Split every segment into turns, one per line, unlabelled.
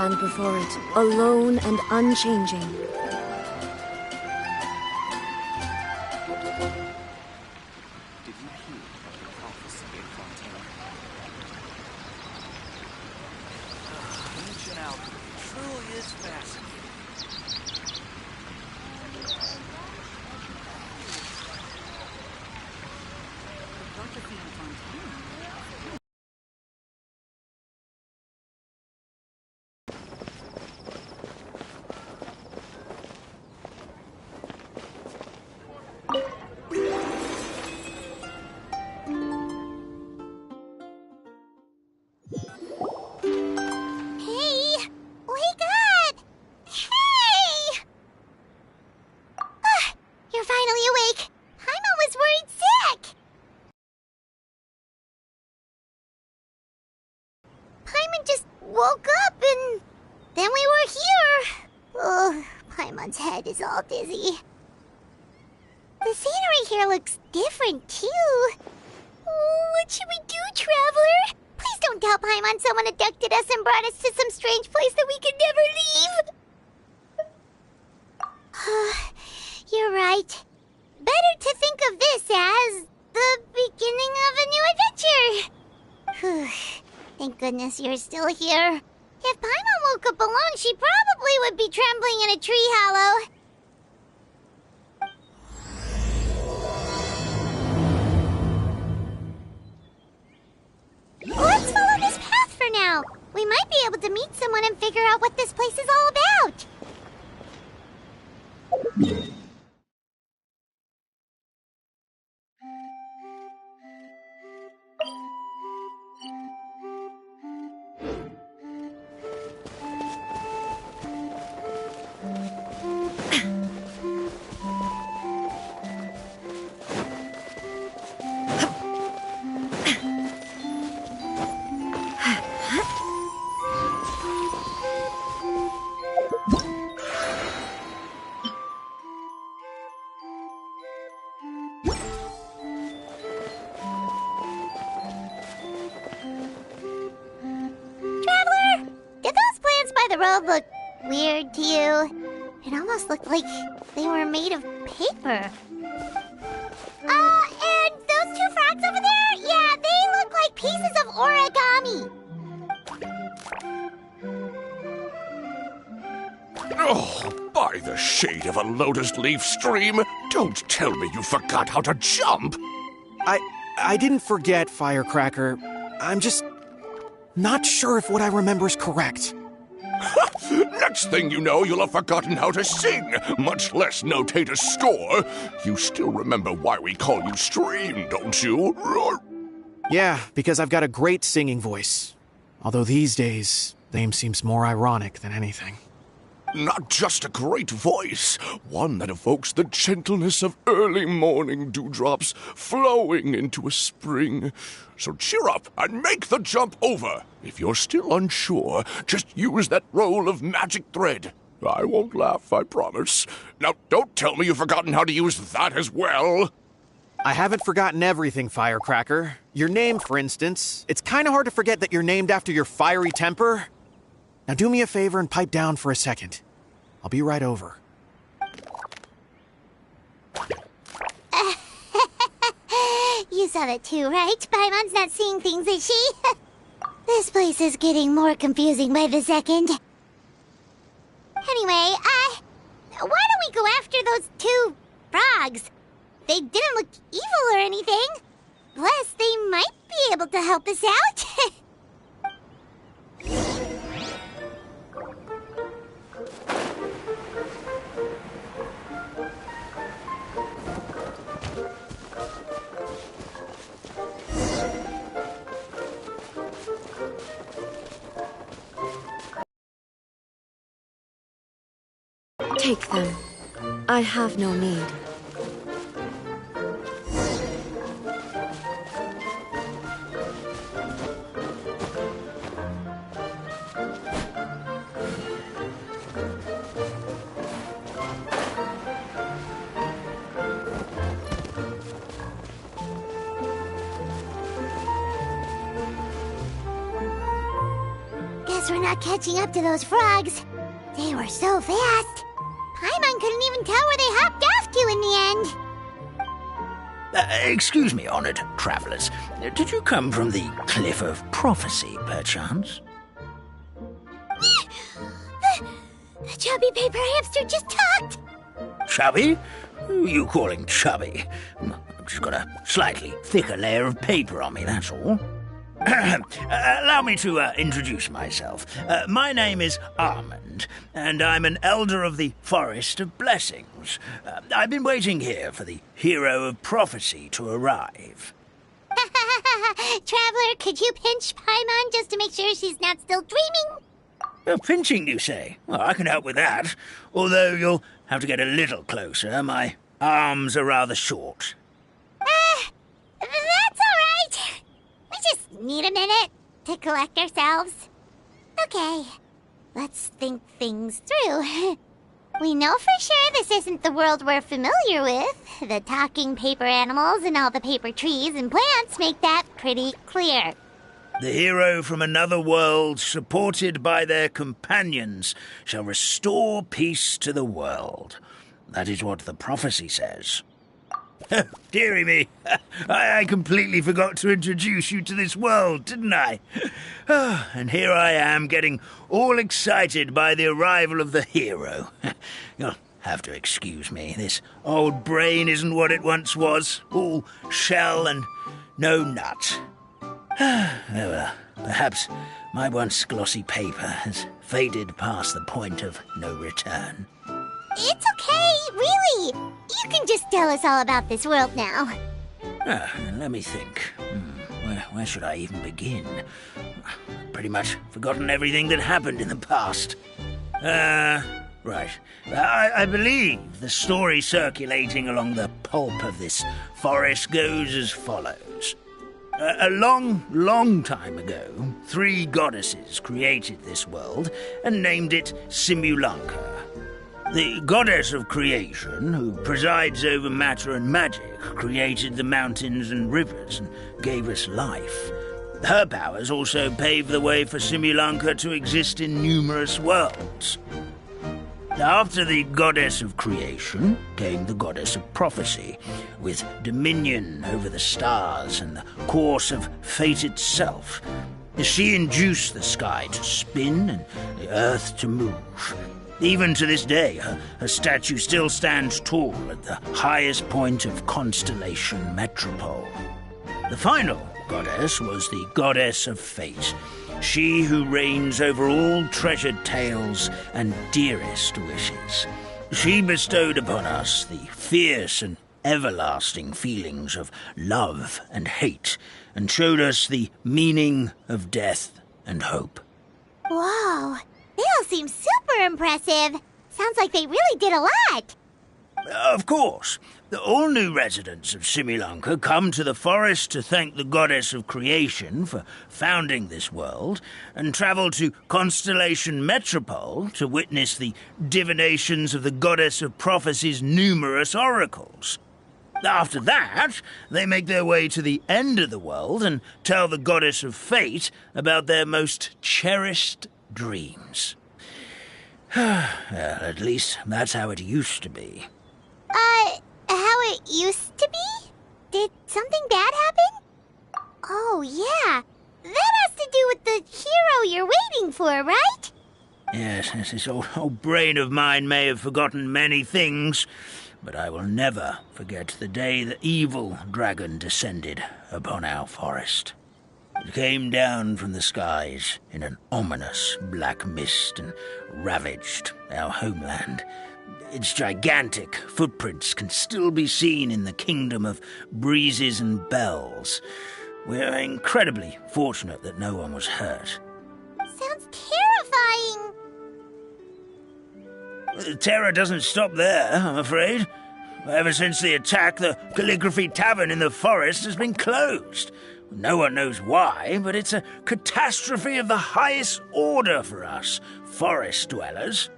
stand before it, alone and unchanging.
Did you hear about the prophecy in Fontana? Ancient alchemy truly is fascinating. The prophecy in Fontana?
Woke up and then we were here. Oh, Paimon's head is all dizzy. The scenery here looks different too. Oh, what should we do, Traveler? Please don't tell Paimon someone abducted us and brought us to some strange place that we could never leave. You're right. Better to think of this as the beginning of a new adventure. Thank goodness you're still here. If Paimon woke up alone, she probably would be trembling in a tree hollow. Let's follow this path for now. We might be able to meet someone and figure out what this place is all about. The road looked weird to you. It almost looked like they were made of paper. And those two frogs over there? Yeah, they look like pieces of origami.
Oh, by the shade of a lotus leaf stream, don't tell me you forgot how to jump!
I didn't forget, Firecracker. I'm just not sure if what I remember is correct.
Next thing you know, you'll have forgotten how to sing, much less notate a score. You still remember why we call you Stream, don't you?
Yeah, because I've got a great singing voice. Although these days, name seems more ironic than anything.
Not just a great voice, one that evokes the gentleness of early morning dewdrops flowing into a spring. So cheer up and make the jump over. If you're still unsure, just use that roll of magic thread. I won't laugh, I promise. Now, don't tell me you've forgotten how to use that as well.
I haven't forgotten everything, Firecracker. Your name, for instance. It's kind of hard to forget that you're named after your fiery temper. Now do me a favor and pipe down for a second. I'll be right over.
You saw that too, right? Paimon's not seeing things, is she? This place is getting more confusing by the second. Anyway, why don't we go after those two frogs? They didn't look evil or anything. Plus, they might be able to help us out.
Take them. I have no need.
Guess we're we're not catching up to those frogs. They were so fast. Paimon couldn't even tell where they hopped off to in the end.
Excuse me, honored travelers. Did you come from the Cliff of Prophecy, perchance?
The chubby paper hamster just talked.
Chubby? Who are you calling chubby? I've just got a slightly thicker layer of paper on me, that's all. Allow me to introduce myself. My name is Armand, and I'm an elder of the Forest of Blessings. I've been waiting here for the hero of prophecy to arrive.
Traveler, could you pinch Paimon just to make sure she's not still dreaming?
Pinching, you say? Well, I can help with that. Although you'll have to get a little closer. My arms are rather short.
That's all right. We just need a minute to collect ourselves. Okay, let's think things through. We know for sure this isn't the world we're familiar with. The talking paper animals and all the paper trees and plants make that pretty clear.
The hero from another world, supported by their companions, shall restore peace to the world. That is what the prophecy says. Dearie me, I completely forgot to introduce you to this world, didn't I? And here I am, getting all excited by the arrival of the hero. You'll have to excuse me. This old brain isn't what it once was, all shell and no nut. Well, perhaps my once glossy paper has faded past the point of no return.
It's okay, really. You can just tell us all about this world now.
Let me think. Where should I even begin? Pretty much forgotten everything that happened in the past. Right. I believe the story circulating along the pulp of this forest goes as follows. A long, long time ago, 3 goddesses created this world and named it Simulanka. The goddess of creation, who presides over matter and magic, created the mountains and rivers and gave us life. Her powers also paved the way for Simulanka to exist in numerous worlds. After the goddess of creation came the goddess of prophecy, with dominion over the stars and the course of fate itself. She induced the sky to spin and the earth to move. Even to this day, her statue still stands tall at the highest point of Constellation Metropole. The final goddess was the goddess of fate, she who reigns over all treasured tales and dearest wishes. She bestowed upon us the fierce and everlasting feelings of love and hate, and showed us the meaning of death and hope.
Whoa, they all seem super impressive. Sounds like they really did a lot.
Of course. All new residents of Simulanka come to the forest to thank the goddess of creation for founding this world, and travel to Constellation Metropole to witness the divinations of the goddess of prophecy's numerous oracles. After that, they make their way to the end of the world and tell the goddess of fate about their most cherished dreams. Well, at least that's how it used to be.
How it used to be? Did something bad happen? Oh, yeah. That has to do with the hero you're waiting for, right?
Yes, this old brain of mine may have forgotten many things, but I will never forget the day the evil dragon descended upon our forest. It came down from the skies in an ominous black mist and ravaged our homeland. Its gigantic footprints can still be seen in the kingdom of breezes and bells. We're incredibly fortunate that no one was hurt.
Sounds terrifying.
The terror doesn't stop there, I'm afraid. Ever since the attack, the Calligraphy Tavern in the forest has been closed. No one knows why, but it's a catastrophe of the highest order for us, forest dwellers.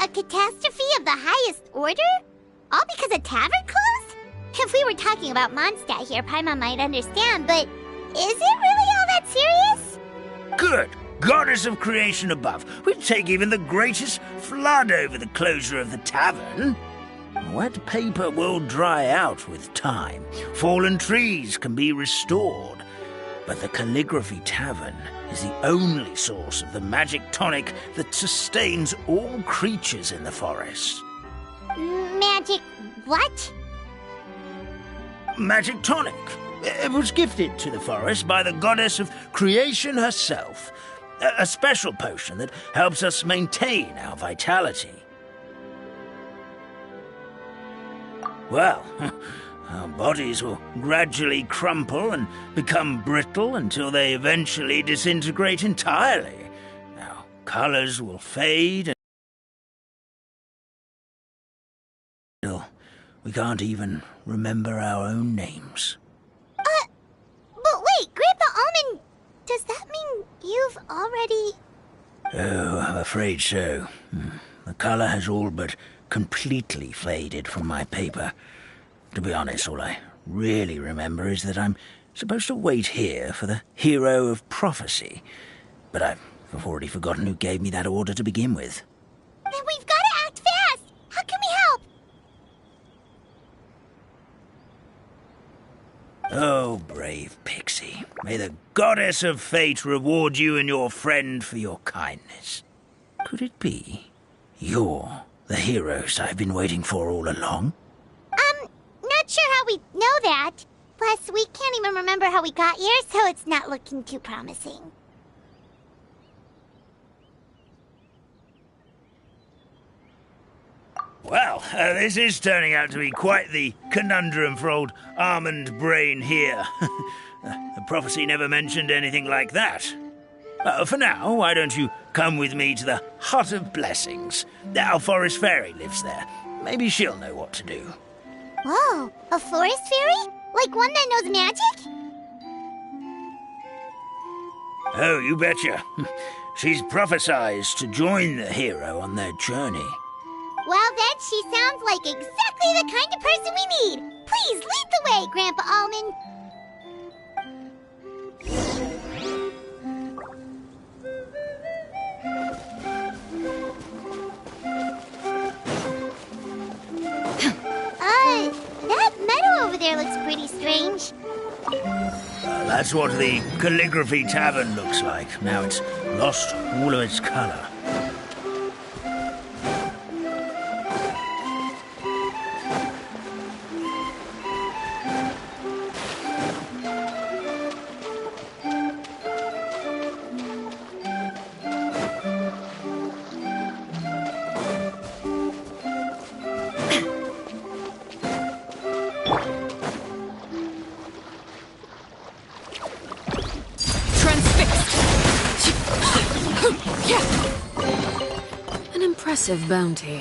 A catastrophe of the highest order? All because a tavern closed? If we were talking about Mondstadt here, Paimon might understand, but is it really all that serious?
Good. goddess of creation above. We'd take even the greatest flood over the closure of the tavern. Wet paper will dry out with time. Fallen trees can be restored. But the Calligraphy Tavern is the only source of the magic tonic that sustains all creatures in the forest.
Magic what?
Magic tonic. It was gifted to the forest by the goddess of creation herself. A special potion that helps us maintain our vitality. Well, our bodies will gradually crumple and become brittle until they eventually disintegrate entirely. Our colors will fade until we can't even remember our own names.
But wait, Grandpa Almond, does that mean you've already...
Oh, I'm afraid so. The color has all but completely faded from my paper. To be honest, all I really remember is that I'm supposed to wait here for the hero of prophecy. But I've already forgotten who gave me that order to begin with.
Then we've got to act fast! How can we help?
Oh, brave Pixie. May the goddess of fate reward you and your friend for your kindness. Could it be you're the heroes I've been waiting for all along?
Not sure how we know that. Plus, we can't even remember how we got here, so it's not looking too promising.
Well, this is turning out to be quite the conundrum for old Almond Brain here. The prophecy never mentioned anything like that. For now, why don't you come with me to the Hut of Blessings? Our forest fairy lives there. Maybe she'll know what to do.
Whoa, a forest fairy? Like one that knows magic?
Oh, you betcha. She's prophesized to join the hero on their journey.
Well, then she sounds like exactly the kind of person we need. Please lead the way, Grandpa Almond. That meadow over there looks pretty strange.
That's what the Calligraphy Tavern looks like. Now it's lost all of its color.
An impressive bounty.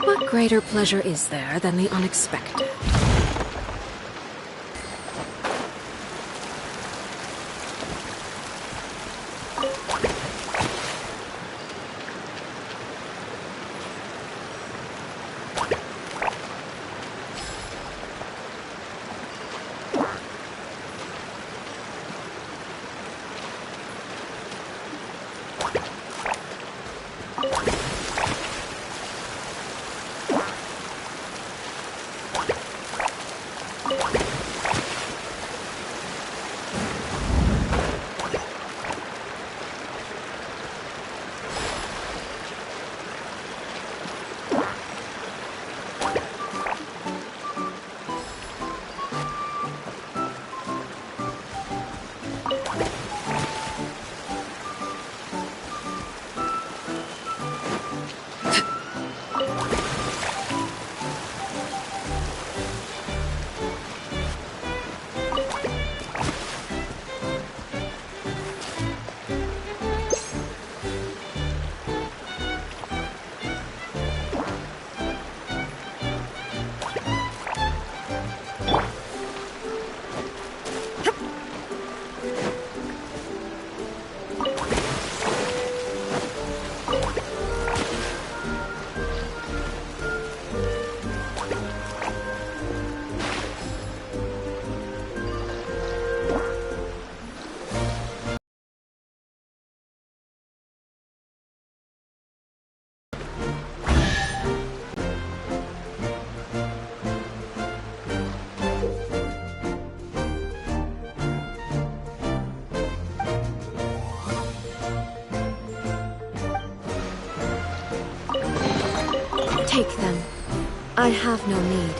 What greater pleasure is there than the unexpected? Take them. I have no need.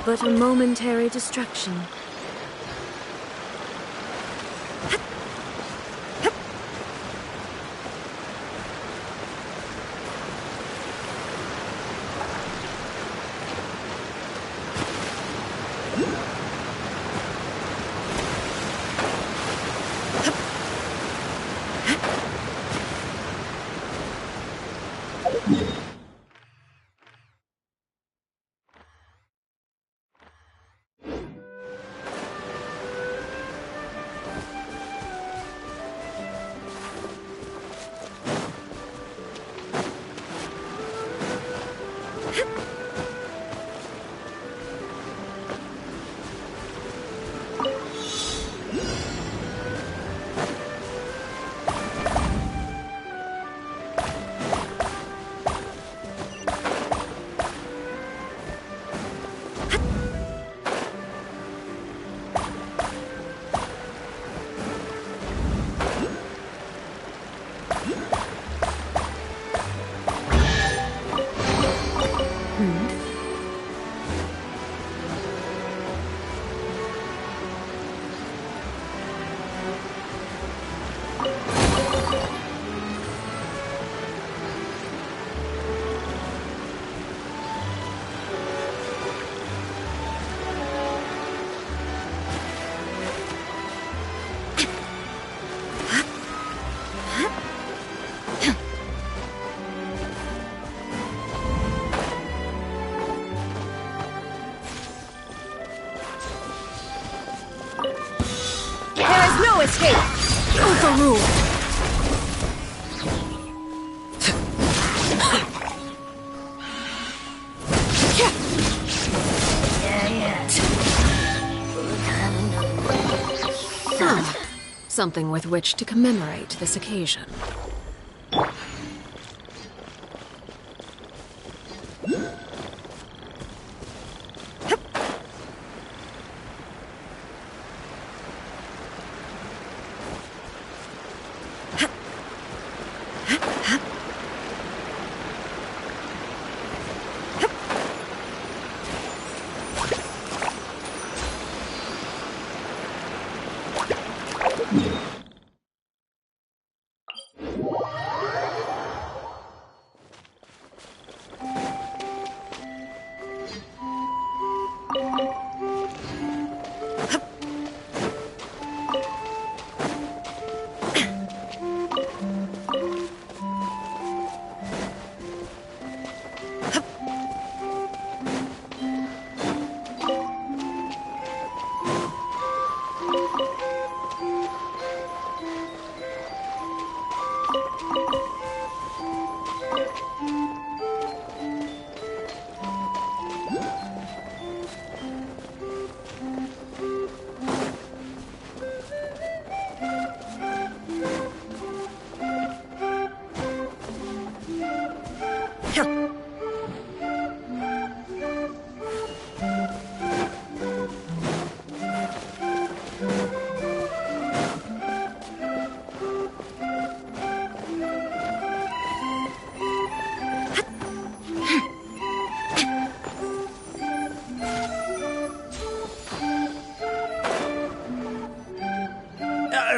But a momentary distraction. No escape! Overruled! something with which to commemorate this occasion.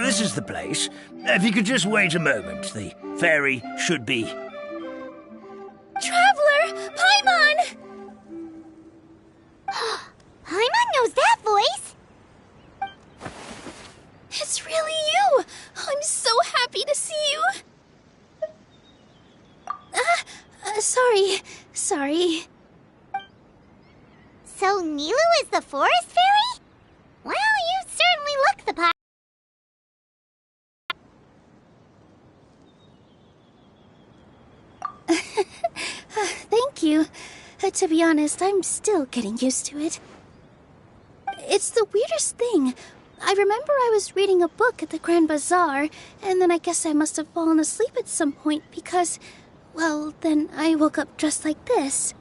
This is the place. If you could just wait a moment, the ferry should be...
Traveler! Paimon! Paimon knows that voice!
It's really you! I'm so happy to see you! Sorry.
So Nilu is the forest fairy? Well, you certainly look the part.
Thank you. To be honest, I'm still getting used to it. It's the weirdest thing. I remember I was reading a book at the Grand Bazaar, and then I guess I must have fallen asleep at some point because, well, then I woke up dressed like this.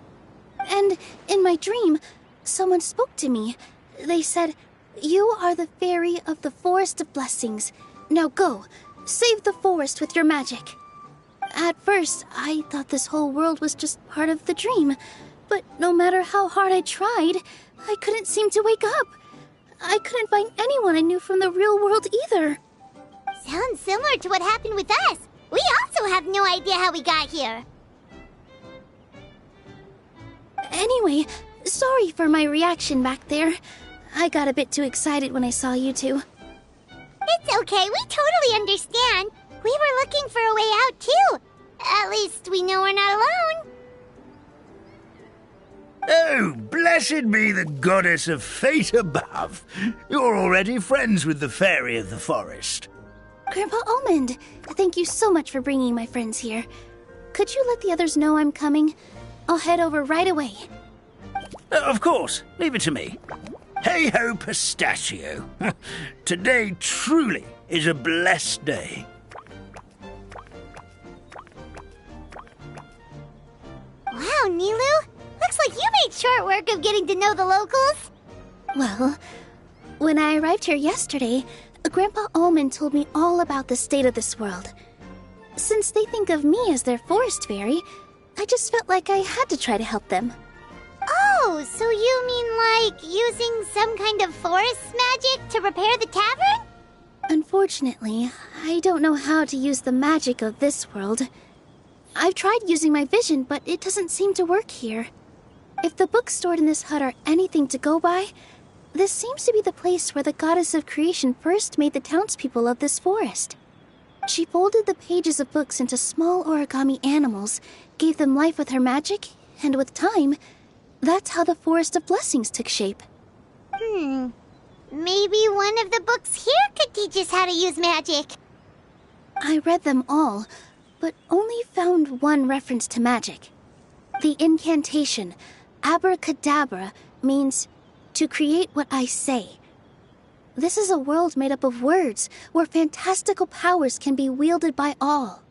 And in my dream, someone spoke to me. They said, "You are the fairy of the Forest of Blessings. Now go, save the forest with your magic." At first, I thought this whole world was just part of the dream, but no matter how hard I tried, I couldn't seem to wake up. I couldn't find anyone I knew from the real world either.
Sounds similar to what happened with us. We also have no idea how we got here.
Anyway, sorry for my reaction back there. I got a bit too excited when I saw you two.
It's okay, we totally understand. We were looking for a way out, too. At least we know we're not alone.
Oh, blessed be the goddess of fate above. You're already friends with the fairy of the forest.
Grandpa Almond, thank you so much for bringing my friends here. Could you let the others know I'm coming? I'll head over right away.
Of course, leave it to me. Hey-ho, pistachio. Today truly is a blessed day.
Wow, Nilu. Looks like you made short work of getting to know the locals.
Well, when I arrived here yesterday, Grandpa Almond told me all about the state of this world. Since they think of me as their forest fairy, I just felt like I had to try to help them.
Oh, so you mean like using some kind of forest magic to repair the tavern?
Unfortunately, I don't know how to use the magic of this world. I've tried using my vision, but it doesn't seem to work here. If the books stored in this hut are anything to go by, this seems to be the place where the goddess of creation first made the townspeople of this forest. She folded the pages of books into small origami animals, gave them life with her magic, and with time, that's how the Forest of Blessings took shape.
Maybe one of the books here could teach us how to use magic.
I read them all, but only found one reference to magic. The incantation, abracadabra, means to create what I say. This is a world made up of words, where fantastical powers can be wielded by all.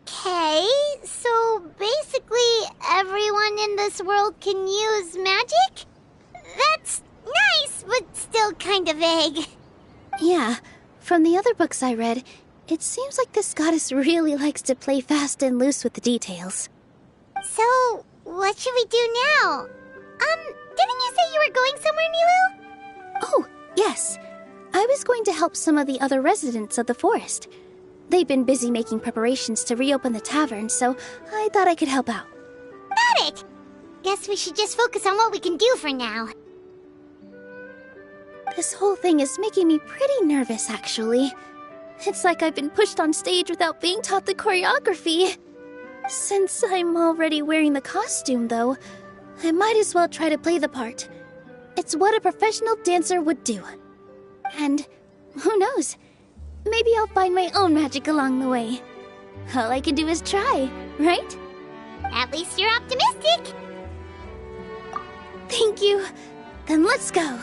Okay, so basically everyone in this world can use magic? That's nice, but still kind of vague.
Yeah, from the other books I read, it seems like this goddess really likes to play fast and loose with the details.
So, what should we do now? Didn't you say you were going somewhere, Nilu?
Oh, yes. I was going to help some of the other residents of the forest. They've been busy making preparations to reopen the tavern, so I thought I could help out.
Got it! Guess we should just focus on what we can do for now.
This whole thing is making me pretty nervous, actually. It's like I've been pushed on stage without being taught the choreography. Since I'm already wearing the costume, though, I might as well try to play the part. It's what a professional dancer would do. And who knows? Maybe I'll find my own magic along the way. All I can do is try, right?
At least you're optimistic.
Thank you. Then let's go.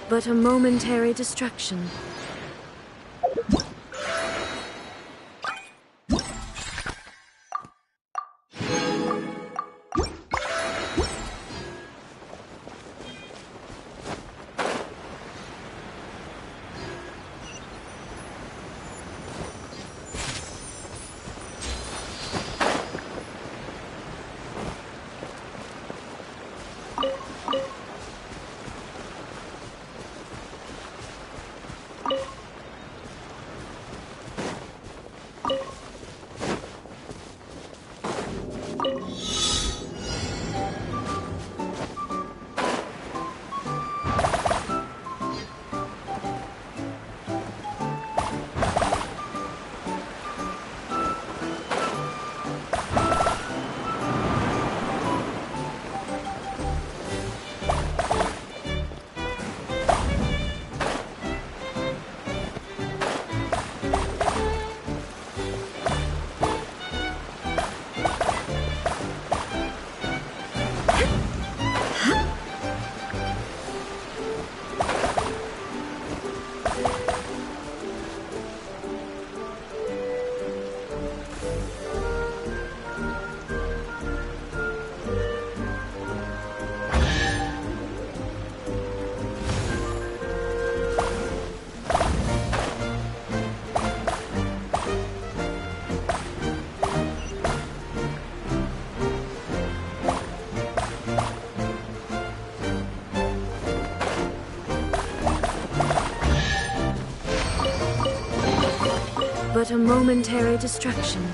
But a momentary distraction. But a momentary distraction.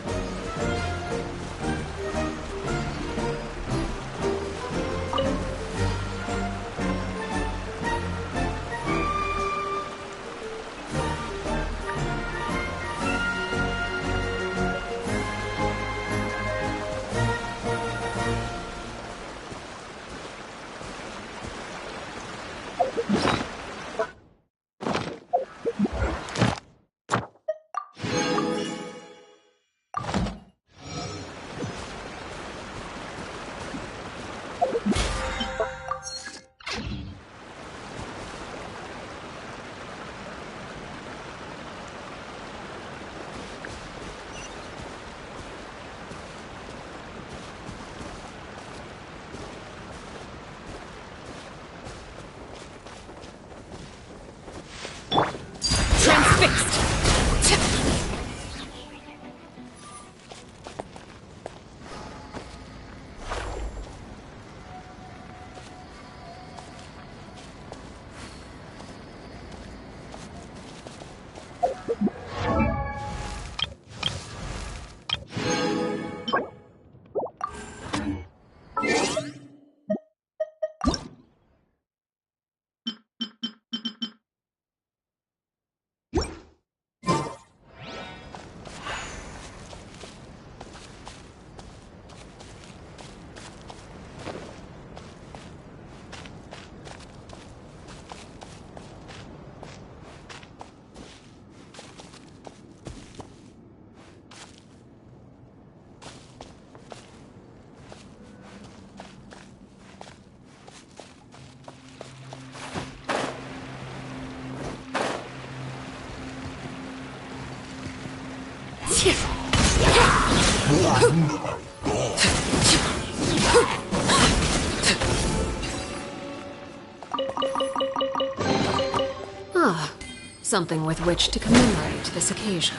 Ah, something with which to commemorate this occasion.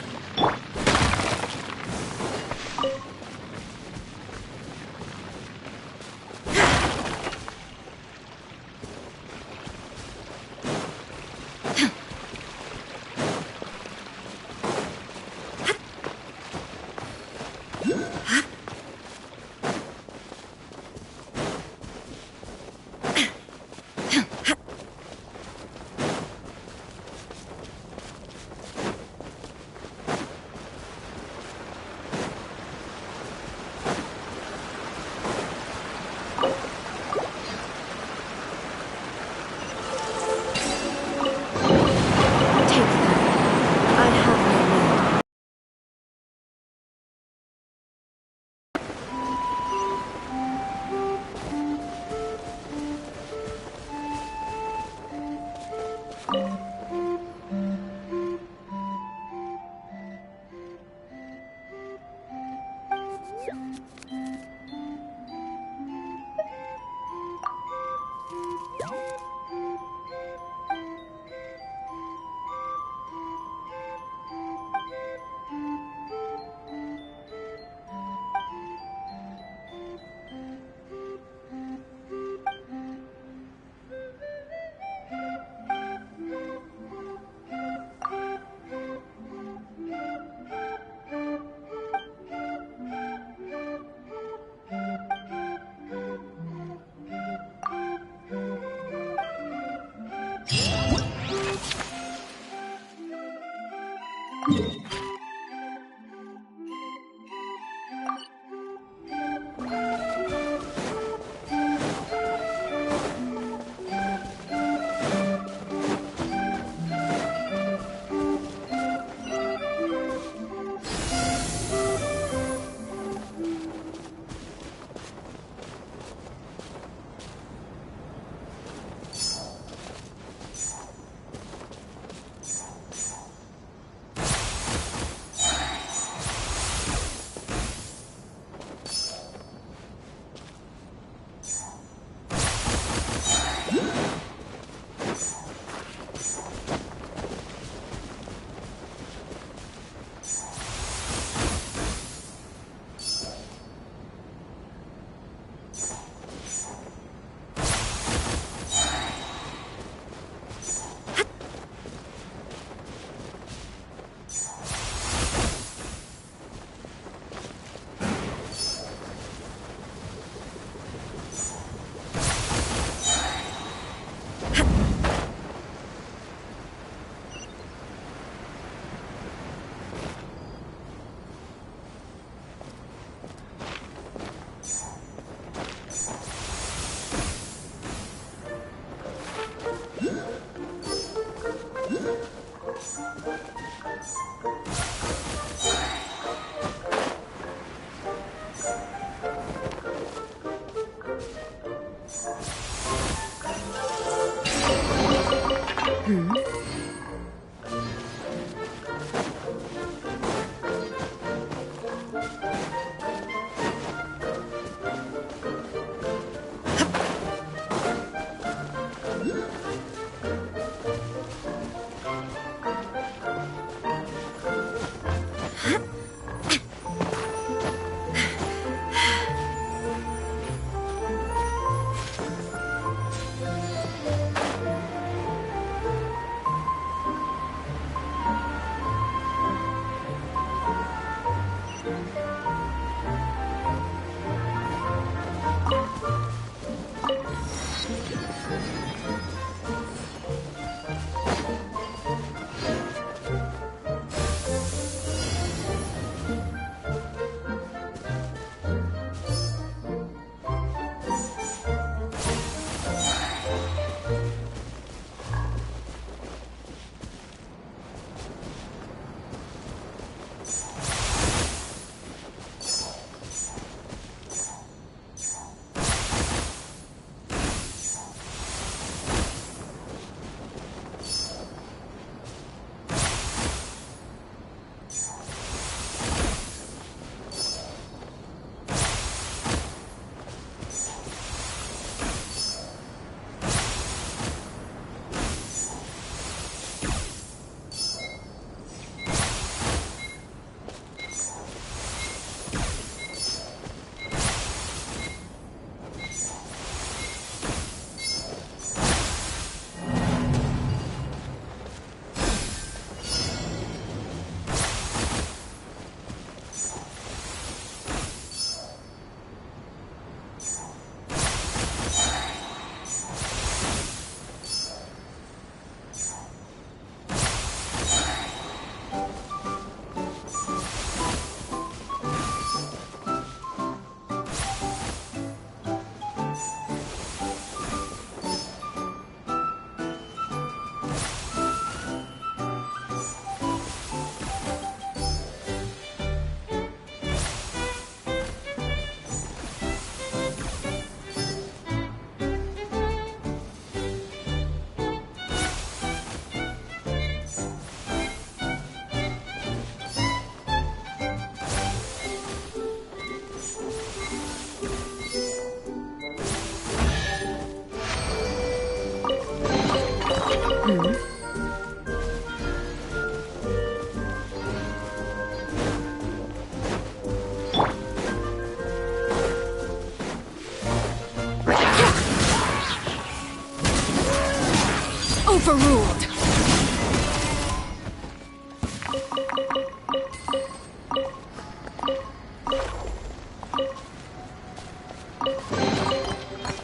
Overruled!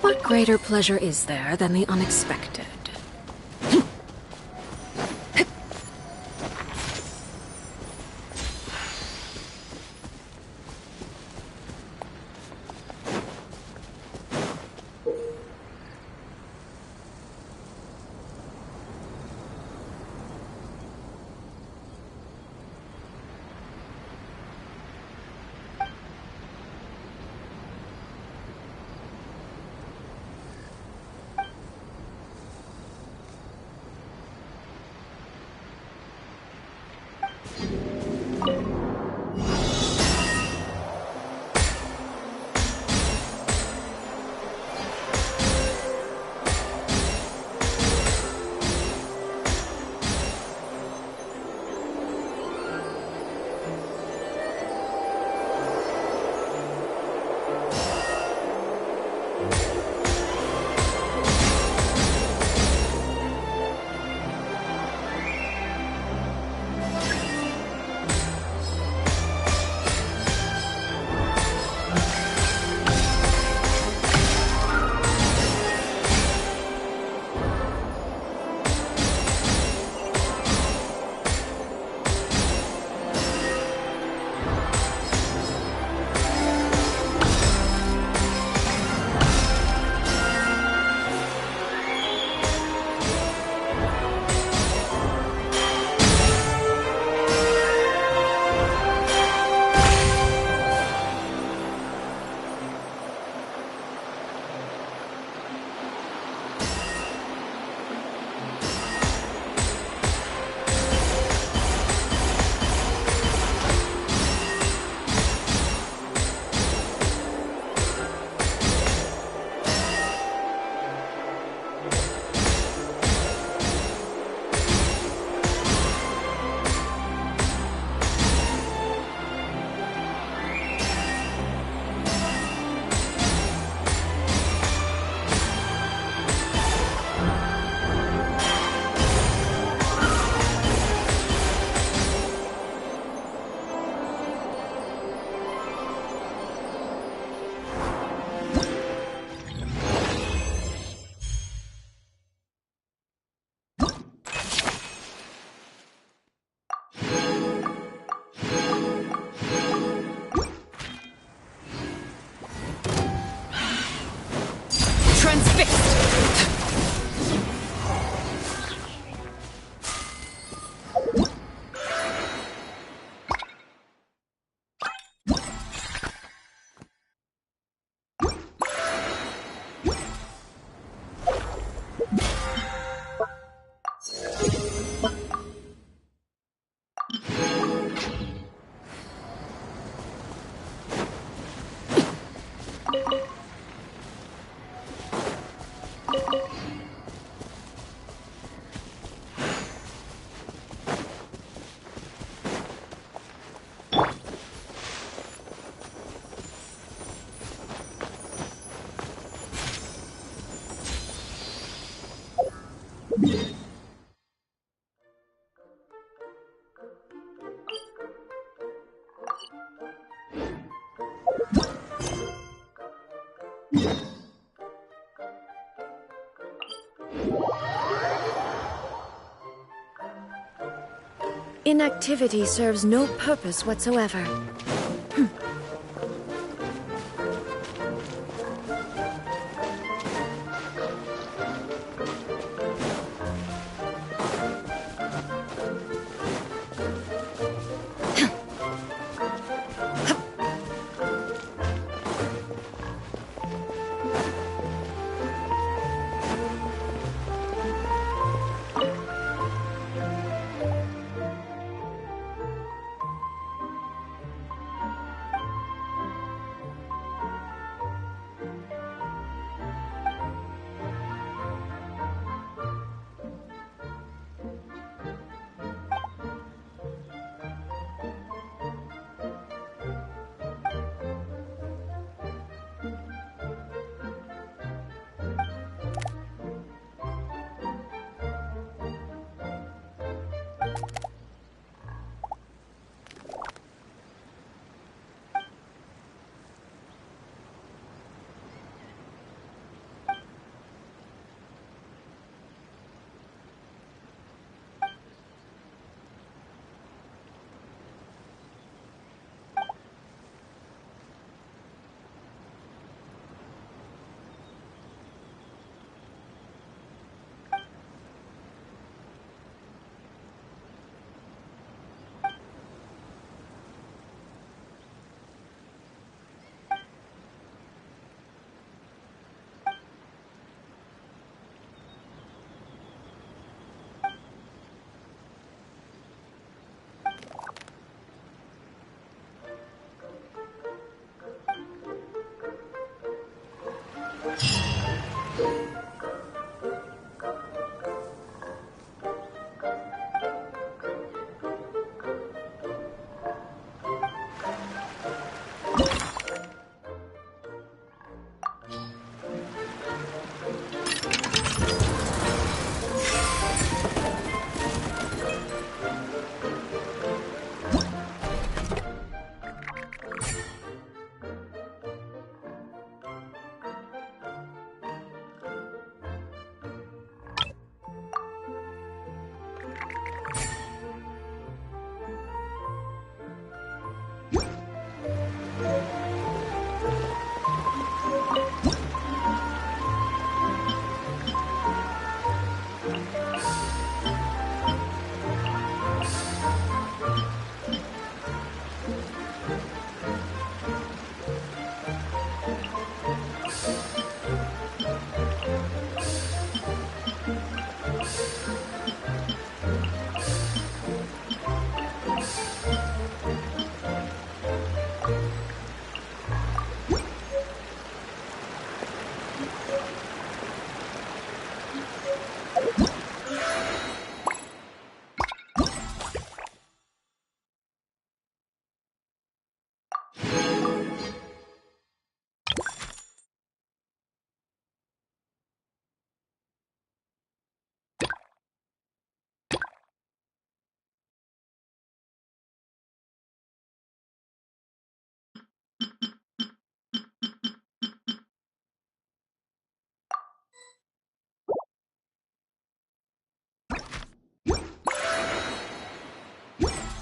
What greater pleasure is there than the unexpected? Inactivity serves no purpose whatsoever.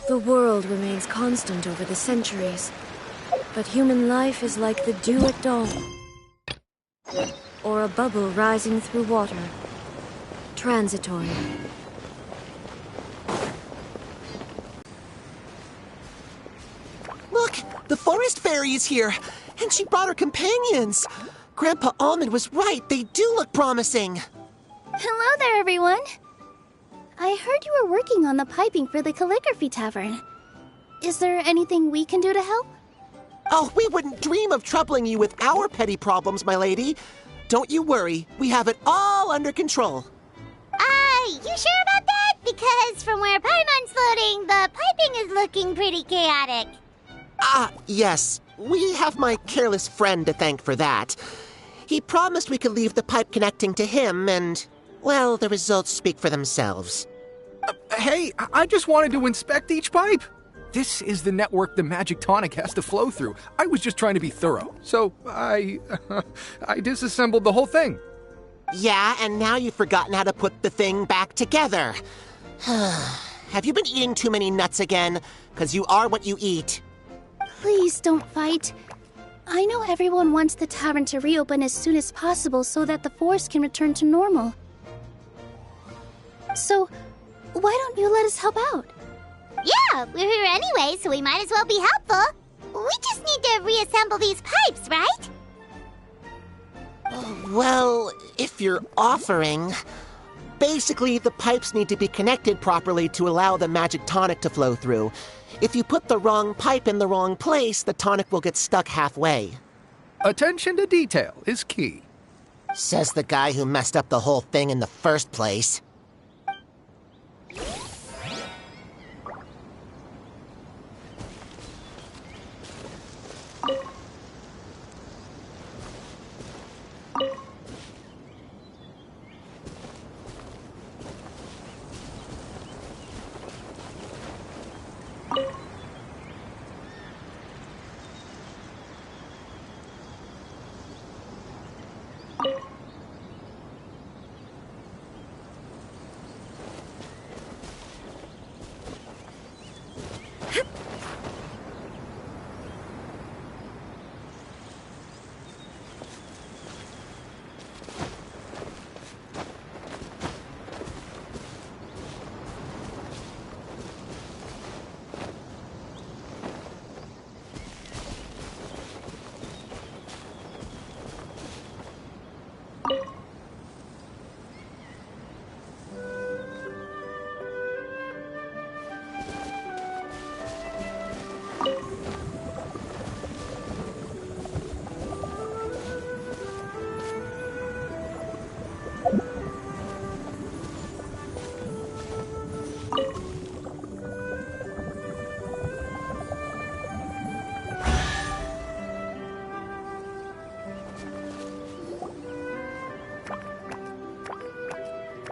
The world remains constant over the centuries, but human life is like the dew at dawn, or a bubble rising through water, transitory.
Look, the forest fairy is here, and she brought her companions. Grandpa Almond was right, they do look promising.
Hello there, everyone. I heard you were working on the piping for the calligraphy tavern. Is there anything we can do to help?
Oh, we wouldn't dream of troubling you with our petty problems, my lady. Don't you worry, we have it all under control.
You sure about that? Because from where Paimon's floating, the piping is looking pretty chaotic.
Yes. We have my careless friend to thank for that. He promised we could leave the pipe connecting to him, and, well, the results speak for themselves.
Hey, I just wanted to inspect each pipe. This is the network the magic tonic has to flow through. I was just trying to be thorough, so I disassembled the whole thing.
Yeah, and now you've forgotten how to put the thing back together. Have you been eating too many nuts again? 'Cause you are what you eat.
Please don't fight. I know everyone wants the tavern to reopen as soon as possible so that the forest can return to normal. So, why don't you let us help out?
Yeah, we're here anyway, so we might as well be helpful. We just need to reassemble these pipes, right?
Well, if you're offering... Basically, the pipes need to be connected properly to allow the magic tonic to flow through. If you put the wrong pipe in the wrong place, the tonic will get stuck halfway.
Attention to detail is key.
Says the guy who messed up the whole thing in the first place.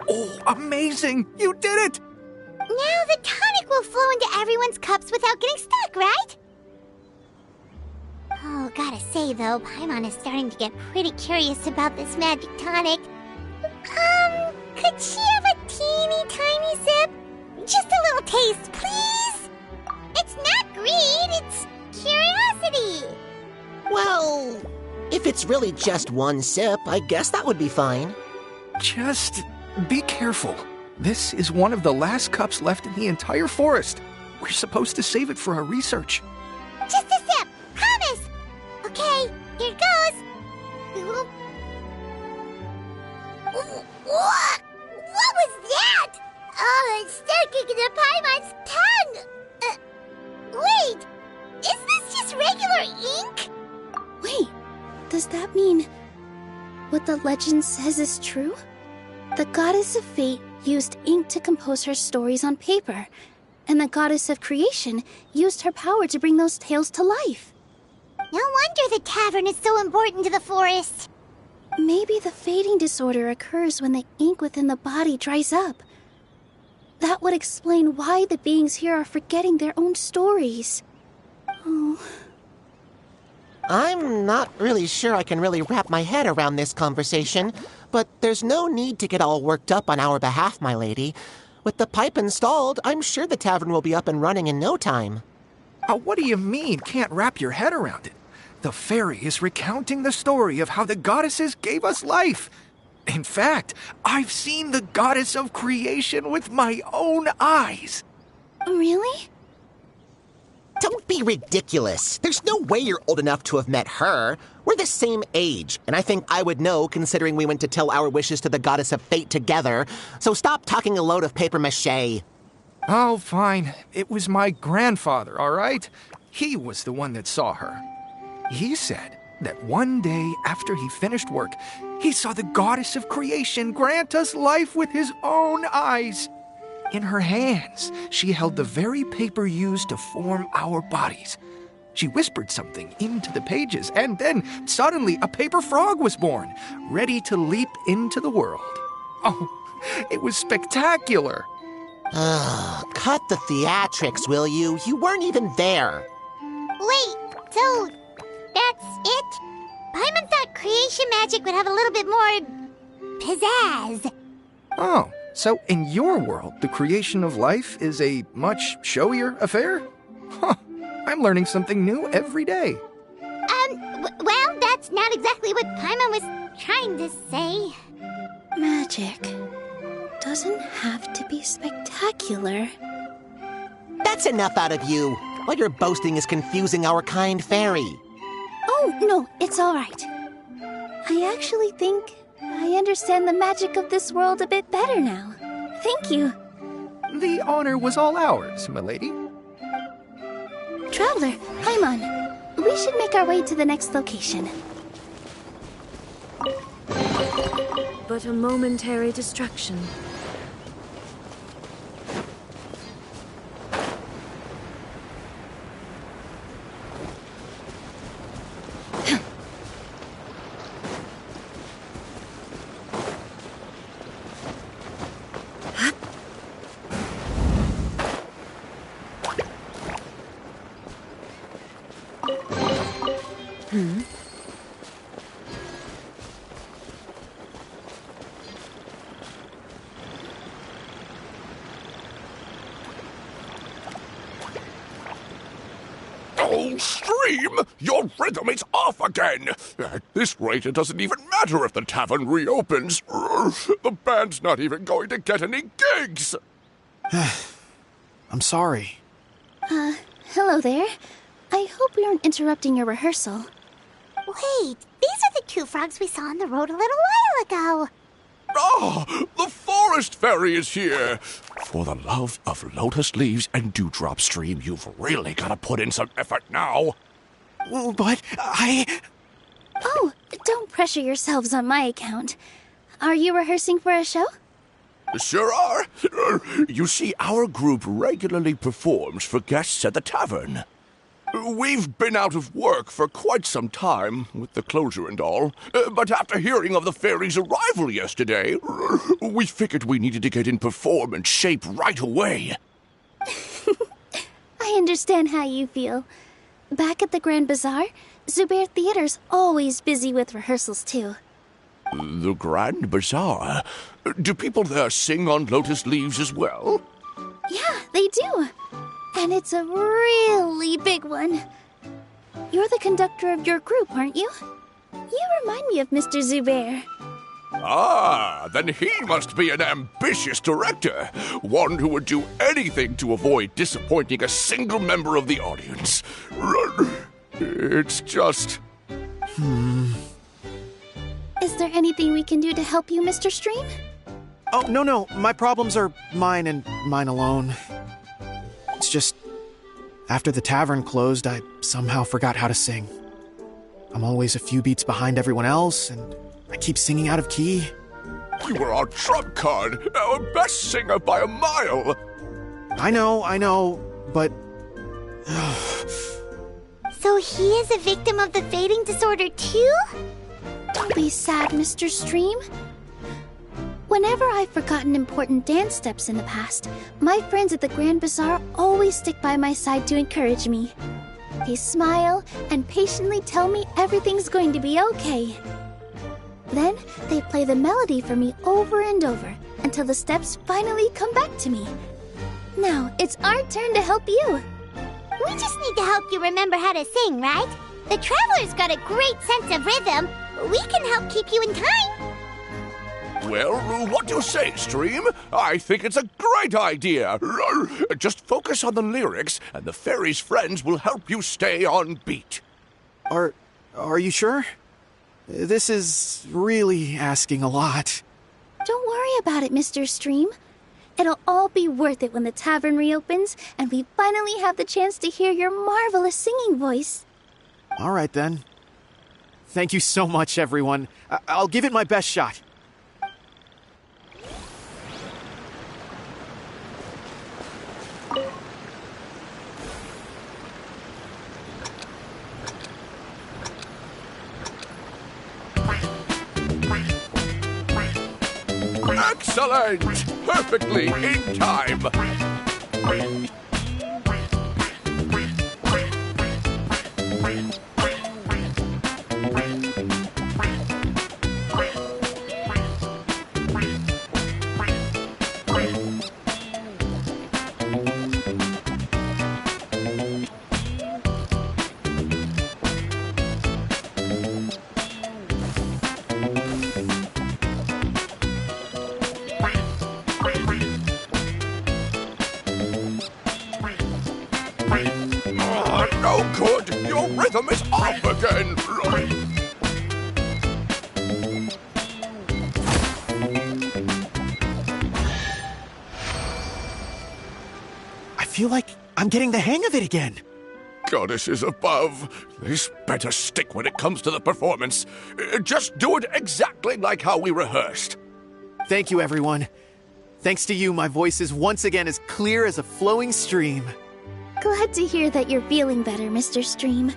Oh, amazing! You did it!
Now the tonic will flow into everyone's cups without getting stuck, right? Oh, gotta say though, Paimon is starting to get pretty curious about this magic tonic. Could she have a teeny tiny sip? Just a little taste, please? It's not greed, it's curiosity.
Well, if it's really just one sip, I guess that would be fine.
Just be careful. This is one of the last cups left in the entire forest. We're supposed to save it for our research.
Just a sip, promise. Okay, here goes. What? What was that? Oh, it's sticking to Paimon's tongue. Wait, is this just regular ink?
Wait, does that mean... what the legend says is true? The goddess of fate used ink to compose her stories on paper, and the goddess of creation used her power to bring those tales to life.
No wonder the tavern is so important to the forest.
Maybe the fading disorder occurs when the ink within the body dries up. That would explain why the beings here are forgetting their own stories. Oh.
I'm not really sure I can really wrap my head around this conversation, but there's no need to get all worked up on our behalf, my lady. With the pipe installed, I'm sure the tavern will be up and running in no time.
What do you mean, can't wrap your head around it? The fairy is recounting the story of how the goddesses gave us life. In fact, I've seen the goddess of creation with my own eyes.
Really?
Don't be ridiculous. There's no way you're old enough to have met her. We're the same age, and I think I would know considering we went to tell our wishes to the goddess of fate together. So stop talking a load of papier-mâché.
Oh, fine. It was my grandfather, all right? He was the one that saw her. He said that one day after he finished work, he saw the goddess of creation grant us life with his own eyes. In her hands, she held the very paper used to form our bodies. She whispered something into the pages, and then suddenly a paper frog was born, ready to leap into the world. Oh, it was spectacular.
Cut the theatrics, will you? You weren't even there.
Wait, so that's it? Paimon thought creation magic would have a little bit more pizzazz.
Oh, so in your world, the creation of life is a much showier affair? Huh, I'm learning something new every day.
Well, that's not exactly what Paimon was trying to say.
Magic doesn't have to be spectacular.
That's enough out of you. All you're boasting is confusing our kind fairy.
Oh, no, it's all right. I actually think I understand the magic of this world a bit better now. Thank you.
The honor was all ours, milady.
Traveler, Paimon, we should make our way to the next location.
But a momentary distraction.
Oh, Stream! Your rhythm is off again! At this rate, it doesn't even matter if the tavern reopens. The band's not even going to get any gigs!
I'm sorry.
Hello there. I hope we aren't interrupting your rehearsal.
Wait, these are the two frogs we saw on the road a little while ago.
Ah, the forest fairy is here! For the love of lotus leaves and dewdrop, Stream, you've really got to put in some effort now.
But
Oh, don't pressure yourselves on my account. Are you rehearsing for a show?
Sure are. You see, our group regularly performs for guests at the tavern. We've been out of work for quite some time, with the closure and all, but after hearing of the fairy's arrival yesterday, we figured we needed to get in performance shape right away.
I understand how you feel. Back at the Grand Bazaar, Zubair Theater's always busy with rehearsals too.
The Grand Bazaar? Do people there sing on lotus leaves as well?
Yeah, they do. And it's a really big one. You're the conductor of your group, aren't you? You remind me of Mr. Zubair.
Ah, then he must be an ambitious director. One who would do anything to avoid disappointing a single member of the audience. It's just...
Is there anything we can do to help you, Mr. Stream?
Oh, no. My problems are mine and mine alone. It's just, after the tavern closed, I somehow forgot how to sing. I'm always a few beats behind everyone else, and I I keep singing out of key.
You were our trump card, our best singer by a mile.
I know, but...
So he is a victim of the fading disorder too?
Don't be sad, Mr. Stream. Whenever I've forgotten important dance steps in the past, my friends at the Grand Bazaar always stick by my side to encourage me. They smile and patiently tell me everything's going to be okay. Then they play the melody for me over and over until the steps finally come back to me. Now it's our turn to help you.
We just need to help you remember how to sing, right? The Traveler's got a great sense of rhythm. We can help keep you in time.
Well, what do you say, Stream? I think it's a great idea. Just focus on the lyrics, and the fairy's friends will help you stay on beat.
Are you sure? This is really asking a lot.
Don't worry about it, Mr. Stream. It'll all be worth it when the tavern reopens and we finally have the chance to hear your marvelous singing voice.
All right, then. Thank you so much, everyone. I'll give it my best shot.
Excellent! Perfectly in time. No good! Your rhythm is off again!
I feel like I'm getting the hang of it again.
Goddesses above, this better stick when it comes to the performance. Just do it exactly like how we rehearsed.
Thank you, everyone. Thanks to you, my voice is once again as clear as a flowing stream.
Glad to hear that you're feeling better, Mr. Stream.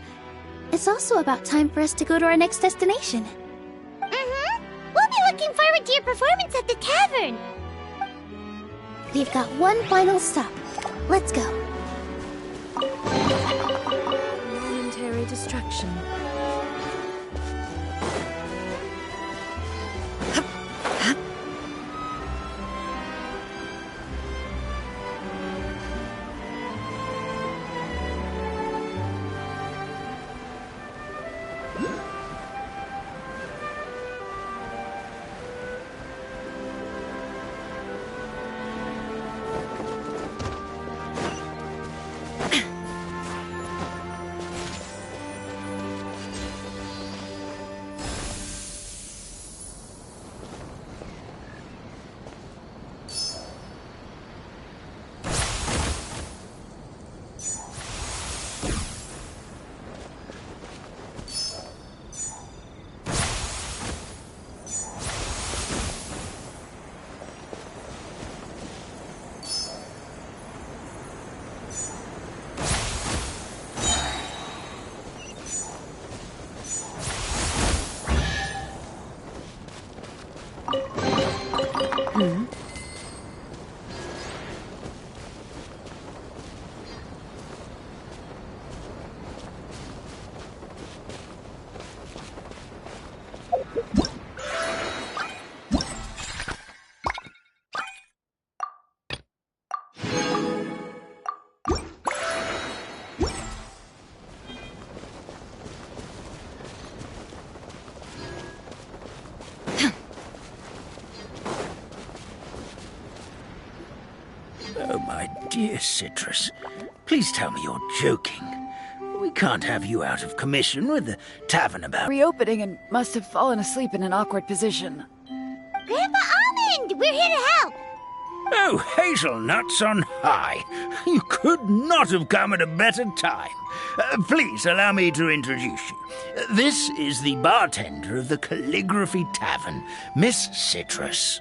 It's also about time for us to go to our next destination.
Mm-hmm. We'll be looking forward to your performance at the tavern.
We've got one final stop. Let's go.
Momentary distraction.
Oh, my dear Citrus, please tell me you're joking. We can't have you out of commission with the tavern about...
Reopening and must have fallen asleep in an awkward position.
Grandpa Almond, we're here to help.
Oh, hazelnuts on high. You could not have come at a better time. Please allow me to introduce you. This is the bartender of the Calligraphy Tavern, Miss Citrus.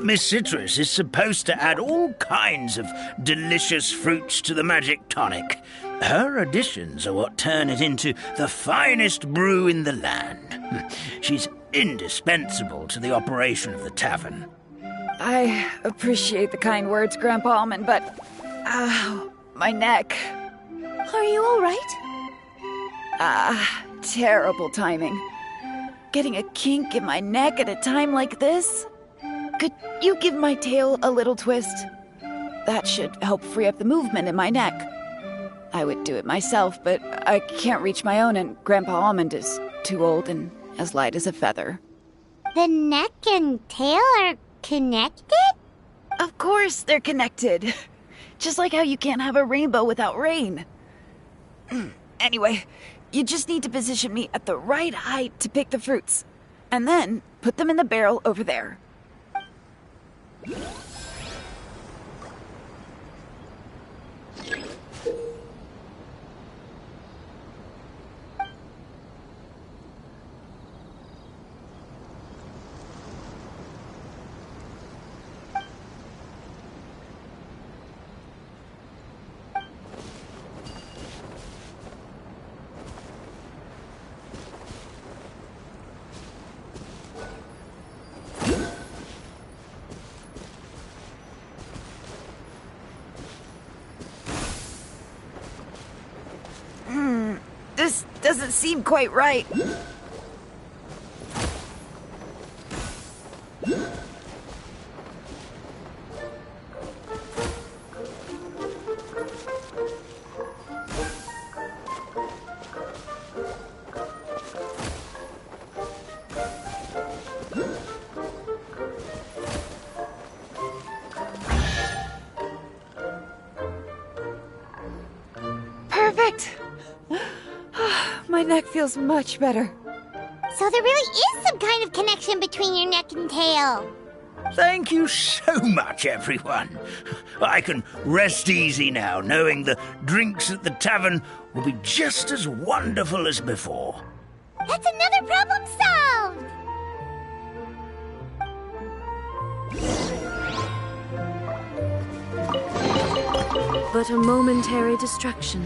Miss Citrus is supposed to add all kinds of delicious fruits to the magic tonic. Her additions are what turn it into the finest brew in the land. She's indispensable to the operation of the tavern.
I appreciate the kind words, Grandpa Almond, but... my neck.
Are you all right?
Terrible timing. Getting a kink in my neck at a time like this? Could you give my tail a little twist? That should help free up the movement in my neck. I would do it myself, but I can't reach my own, and Grandpa Almond is too old and as light as a feather.
The neck and tail are connected?
Of course they're connected. Just like how you can't have a rainbow without rain. Anyway, you just need to position me at the right height to pick the fruits, and then put them in the barrel over there. This doesn't seem quite right. Perfect! My neck feels much better.
So there really is some kind of connection between your neck and tail.
Thank you so much, everyone. I can rest easy now, knowing the drinks at the tavern will be just as wonderful as before.
That's another problem solved!
But a momentary distraction.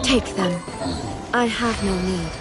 Take them. I have no need.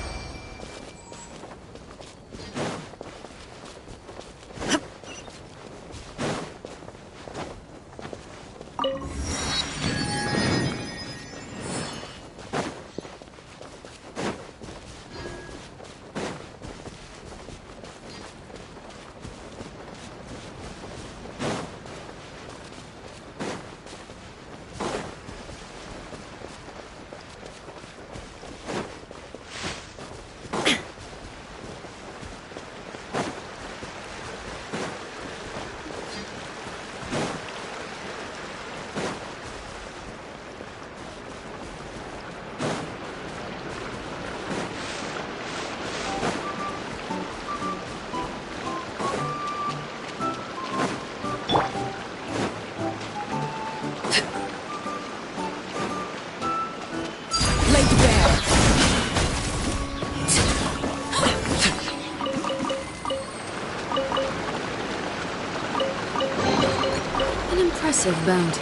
goddess of bounty.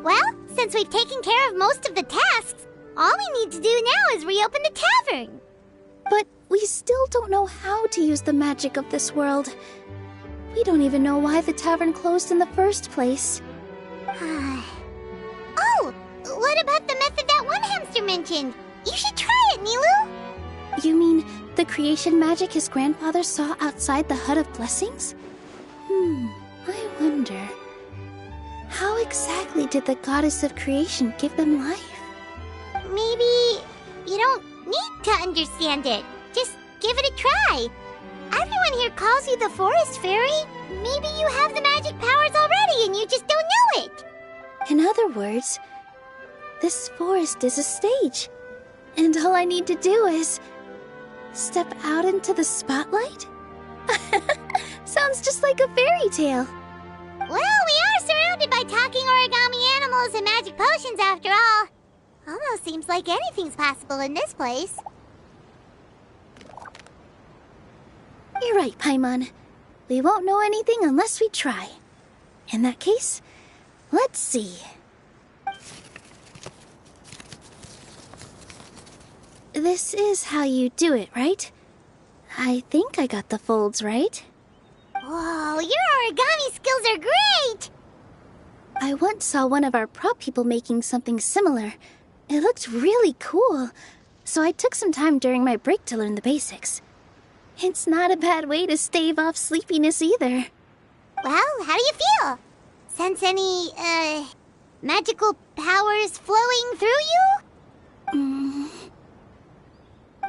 Well, since we've taken care of most of the tasks, all we need to do now is reopen the tavern.
But we still don't know how to use the magic of this world. We don't even know why the tavern closed in the first place.
Oh, what about the method that one hamster mentioned? You should try it, Nilu.
You mean the creation magic his grandfather saw outside the Hut of Blessings? I wonder. How exactly did the goddess of creation give them life?
Maybe you don't need to understand it. Just give it a try. Everyone here calls you the Forest Fairy. Maybe you have the magic powers already and you just don't know it.
In other words, this forest is a stage. And all I need to do is step out into the spotlight? Sounds just like a fairy tale.
Well, we are surrounded by talking origami animals and magic potions after all. Almost seems like anything's possible in this place.
You're right, Paimon. We won't know anything unless we try. In that case, let's see. This is how you do it, right? I think I got the folds right.
Whoa, your origami skills are great!
I once saw one of our prop people making something similar. It looked really cool, so I took some time during my break to learn the basics. It's not a bad way to stave off sleepiness either.
Well, how do you feel? Sense any, magical powers flowing through you?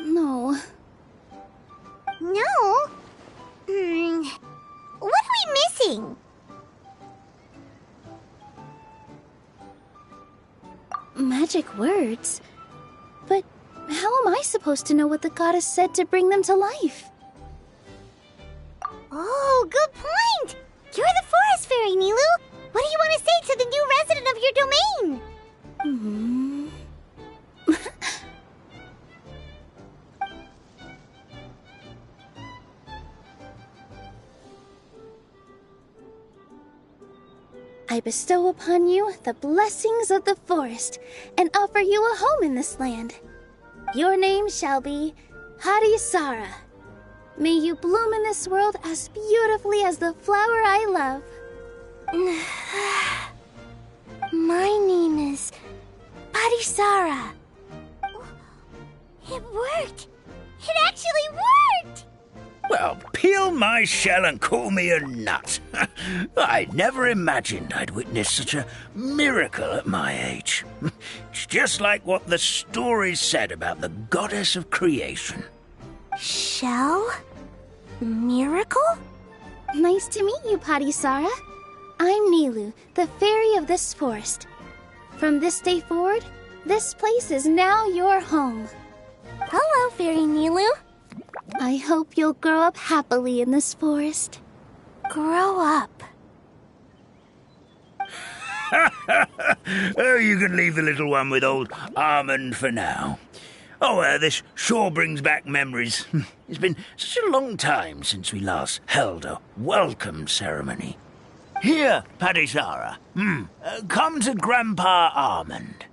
No.
No? What are we missing?
Magic words? But how am I supposed to know what the goddess said to bring them to life?
Oh, good point! You're the Forest Fairy, Nilu! What do you want to say to the new resident of your domain?
I bestow upon you the blessings of the forest and offer you a home in this land. Your name shall be Harisara. May you bloom in this world as beautifully as the flower I love.
My name is Harisara. It worked! It actually worked!
Well, peel my shell and call me a nut. I never imagined I'd witness such a miracle at my age. It's just like what the stories said about the goddess of creation.
Shell? Miracle?
Nice to meet you, Harisara. I'm Nilu, the fairy of this forest. From this day forward, this place is now your home.
Hello, Fairy Nilu.
I hope you'll grow up happily in this forest.
Grow up.
Oh, you can leave the little one with old Almond for now. Oh, this sure brings back memories. It's been such a long time since we last held a welcome ceremony. Here, Padisara. Come to Grandpa Almond.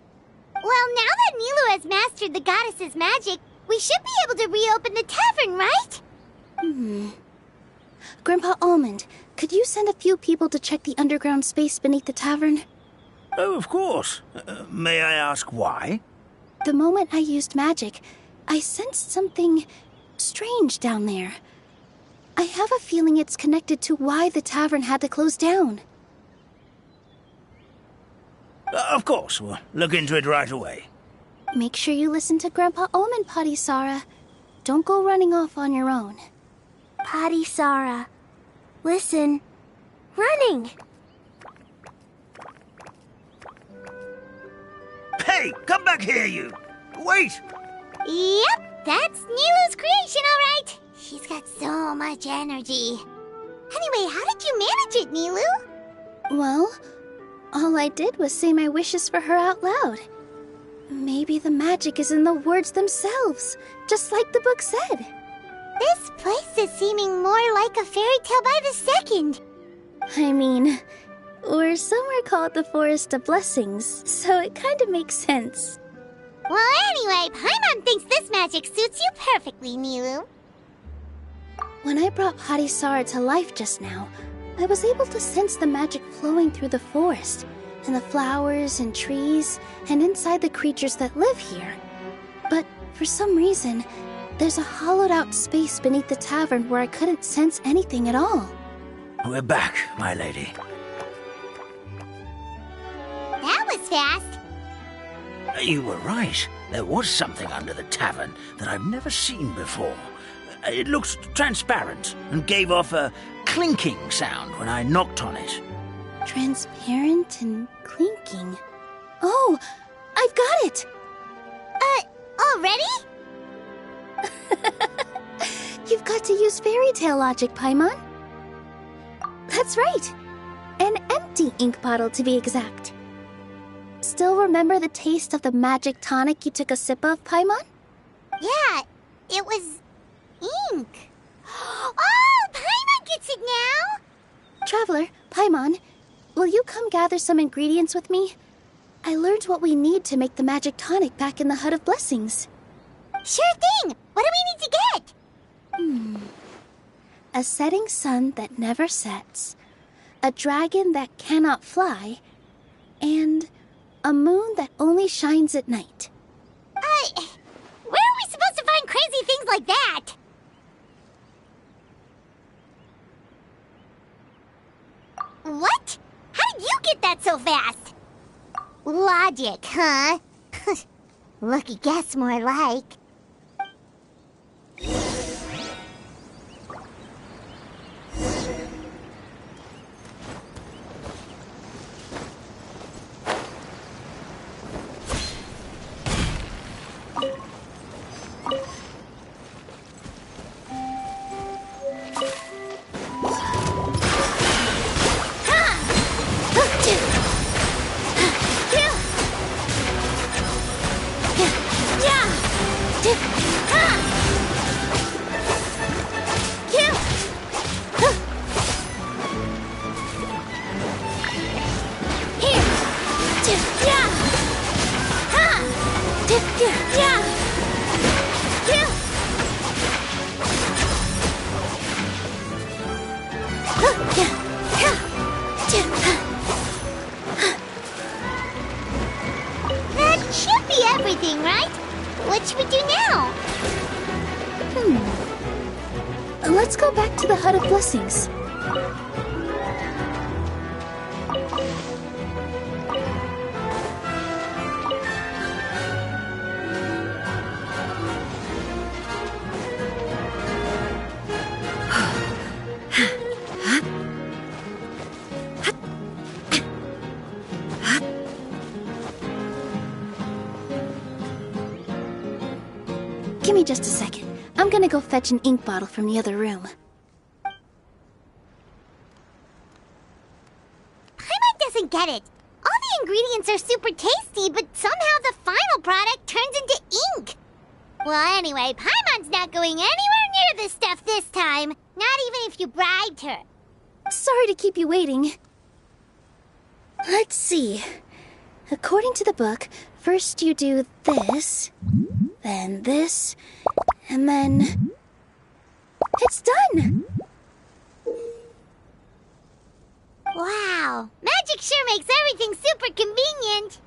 Well, now that Nilu has mastered the goddess's magic, we should be able to reopen the tavern, right?
Grandpa Almond, could you send a few people to check the underground space beneath the tavern?
Oh, of course. May I ask why?
The moment I used magic, I sensed something strange down there. I have a feeling it's connected to why the tavern had to close down.
Of course, we'll look into it right away.
Make sure you listen to Grandpa Omen, Potty Sara. Don't go running off on your own.
Potty Sara. Listen. Running!
Hey, come back here, you! Wait!
Yep, that's Nilu's creation, all right. She's got so much energy. Anyway, how did you manage it, Nilu?
Well, all I did was say my wishes for her out loud. Maybe the magic is in the words themselves, just like the book said.
This place is seeming more like a fairy tale by the second.
I mean, we're somewhere called the Forest of Blessings, so it kind of makes sense.
Well, anyway, Paimon thinks this magic suits you perfectly, Nilu.
When I brought Potty Sara to life just now, I was able to sense the magic flowing through the forest, and the flowers and trees, and inside the creatures that live here. But for some reason, there's a hollowed-out space beneath the tavern where I couldn't sense anything at all.
We're back, my lady.
That was fast.
You were right. There was something under the tavern that I've never seen before. It looked transparent and gave off a clinking sound when I knocked on it.
Transparent and clinking. Oh, I've got it!
Already?
You've got to use fairy tale logic, Paimon. That's right. An empty ink bottle, to be exact. Still remember the taste of the magic tonic you took a sip of, Paimon?
Yeah, it was ink. Oh, Paimon gets it now!
Traveler, Paimon, will you come gather some ingredients with me? I learned what we need to make the magic tonic back in the Hut of Blessings.
Sure thing! What do we need to get?
A setting sun that never sets, a dragon that cannot fly, and a moon that only shines at night.
Where are we supposed to find crazy things like that? What? How did you get that so fast? Logic, huh? Lucky guess, more like. That should be everything, right? What should we do now?
Let's go back to the Hut of Blessings. Give me just a second. I'm gonna go fetch an ink bottle from the other room.
Paimon doesn't get it. All the ingredients are super tasty, but somehow the final product turns into ink. Well, anyway, Paimon's not going anywhere near this stuff this time. Not even if you bribed her.
Sorry to keep you waiting. Let's see. According to the book, first you do this, then this, and then... It's done!
Wow, magic sure makes everything super convenient.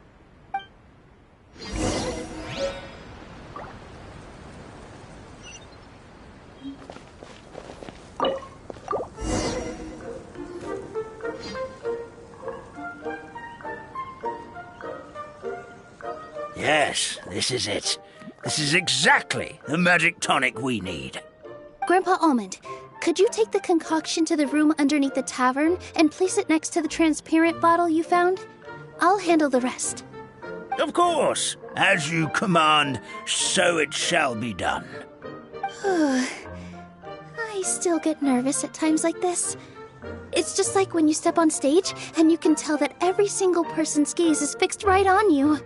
Yes, this is it. This is exactly the magic tonic we need.
Grandpa Almond, could you take the concoction to the room underneath the tavern and place it next to the transparent bottle you found? I'll handle the rest.
Of course. As you command, so it shall be done.
I still get nervous at times like this. It's just like when you step on stage and you can tell that every single person's gaze is fixed right on you.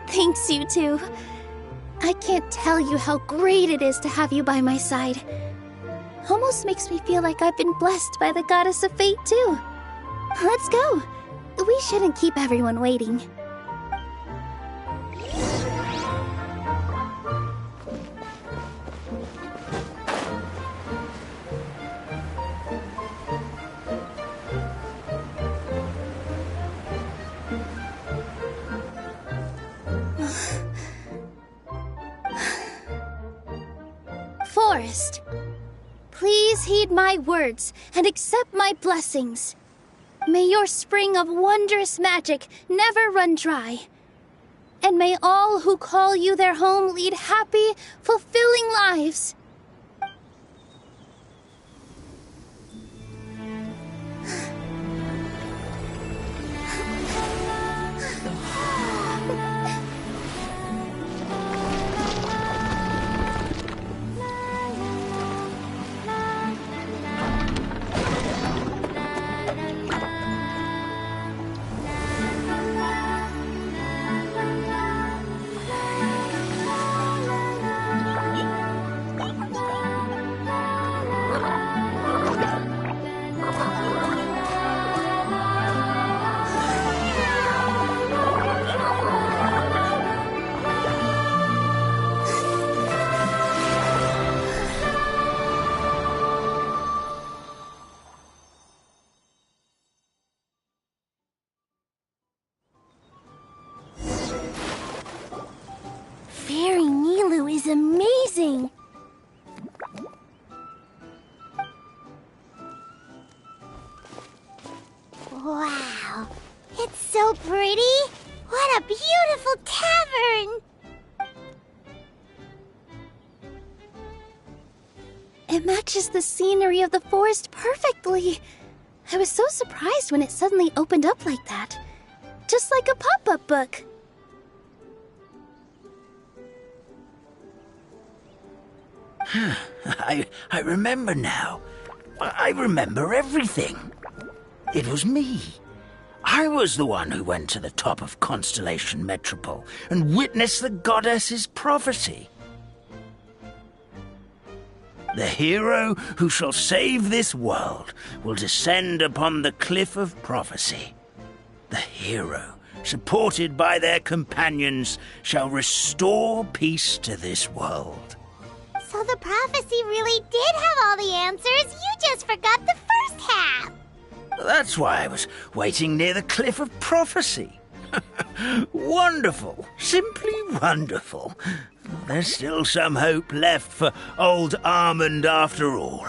Thanks, you two. I can't tell you how great it is to have you by my side. Almost makes me feel like I've been blessed by the goddess of fate, too. Let's go. We shouldn't keep everyone waiting. Forest, please heed my words and accept my blessings. May your spring of wondrous magic never run dry. And may all who call you their home lead happy, fulfilling lives. Fairy Nilu is amazing!
Wow, it's so pretty! What a beautiful tavern!
It matches the scenery of the forest perfectly. I was so surprised when it suddenly opened up like that. Just like a pop-up book.
I remember now. I remember everything. It was me. I was the one who went to the top of Constellation Metropole and witnessed the goddess's prophecy. The hero who shall save this world will descend upon the cliff of prophecy. The hero, supported by their companions, shall restore peace to this world.
So the prophecy really did have all the answers. You just forgot the first half.
That's why I was waiting near the cliff of prophecy. Wonderful. Simply wonderful. There's still some hope left for old Armand after all.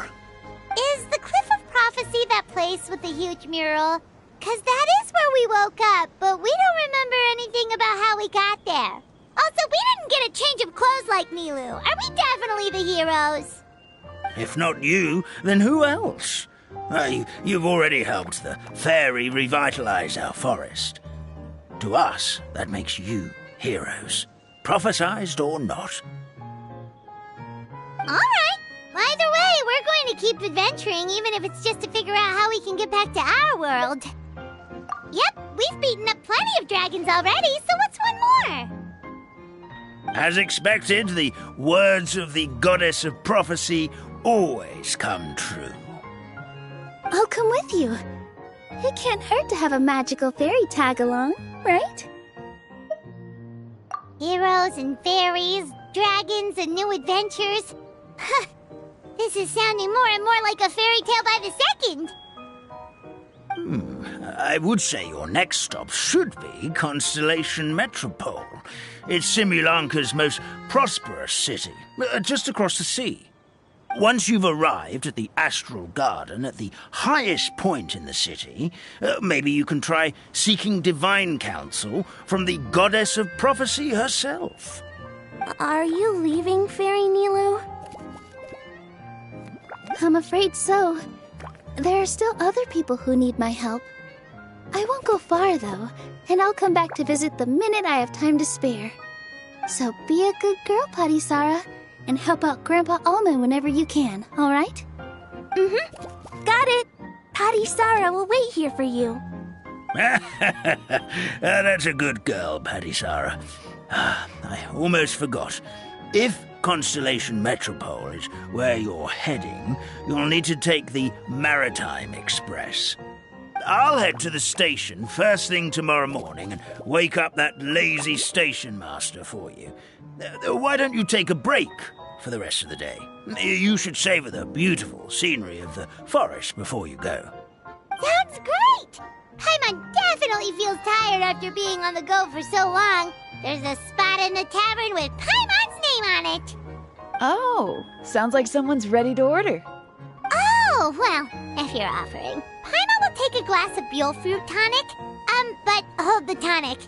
Is the Cliff of Prophecy that place with the huge mural? 'Cause that is where we woke up, but we don't remember anything about how we got there. Also, we didn't get a change of clothes like Nilu. Are we definitely the heroes?
If not you, then who else? You've already helped the fairy revitalize our forest. To us, that makes you heroes, prophesized or not.
All right. Either way, we're going to keep adventuring, even if it's just to figure out how we can get back to our world. Yep, we've beaten up plenty of dragons already, so what's one more?
As expected, the words of the goddess of prophecy always come true.
I'll come with you. It can't hurt to have a magical fairy tag along, right?
Heroes and fairies, dragons and new adventures. This is sounding more and more like a fairy tale by the second.
I would say your next stop should be Constellation Metropole. It's Simulanka's most prosperous city, just across the sea. Once you've arrived at the Astral Garden at the highest point in the city, maybe you can try seeking divine counsel from the Goddess of Prophecy herself.
Are you leaving, Fairy Nilu? I'm afraid so. There are still other people who need my help. I won't go far, though, and I'll come back to visit the minute I have time to spare. So be a good girl, Patisara, and help out Grandpa Almond whenever you can, alright?
Mm-hmm. Got it. Patisara will wait here for you.
That's a good girl, Patisara. I almost forgot. If Constellation Metropole is where you're heading, you'll need to take the Maritime Express. I'll head to the station first thing tomorrow morning and wake up that lazy station master for you. Why don't you take a break for the rest of the day? You should savor the beautiful scenery of the forest before you go.
Sounds great! Paimon definitely feels tired after being on the go for so long. There's a spot in the tavern with Paimon's name on it.
Oh, sounds like someone's ready to order.
Oh, well, if you're offering. Paimon will take a glass of Buell fruit tonic. But hold the tonic.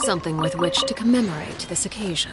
Something with which to commemorate this occasion.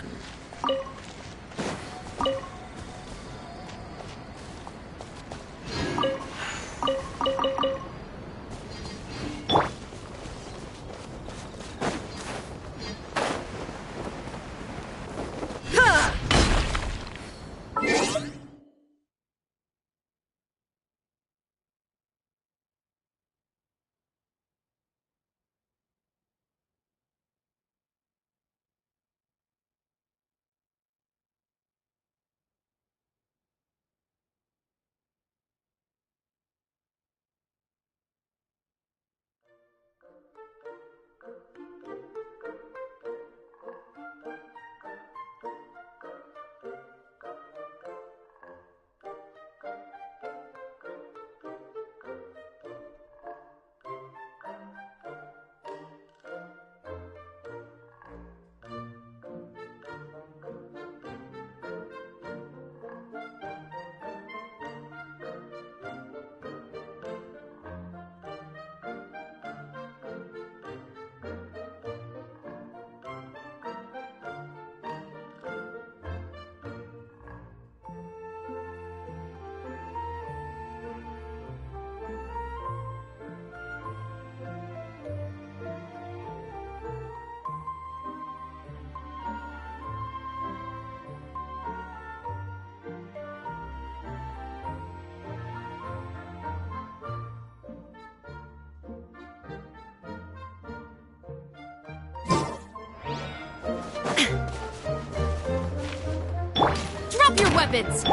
Drop your weapons!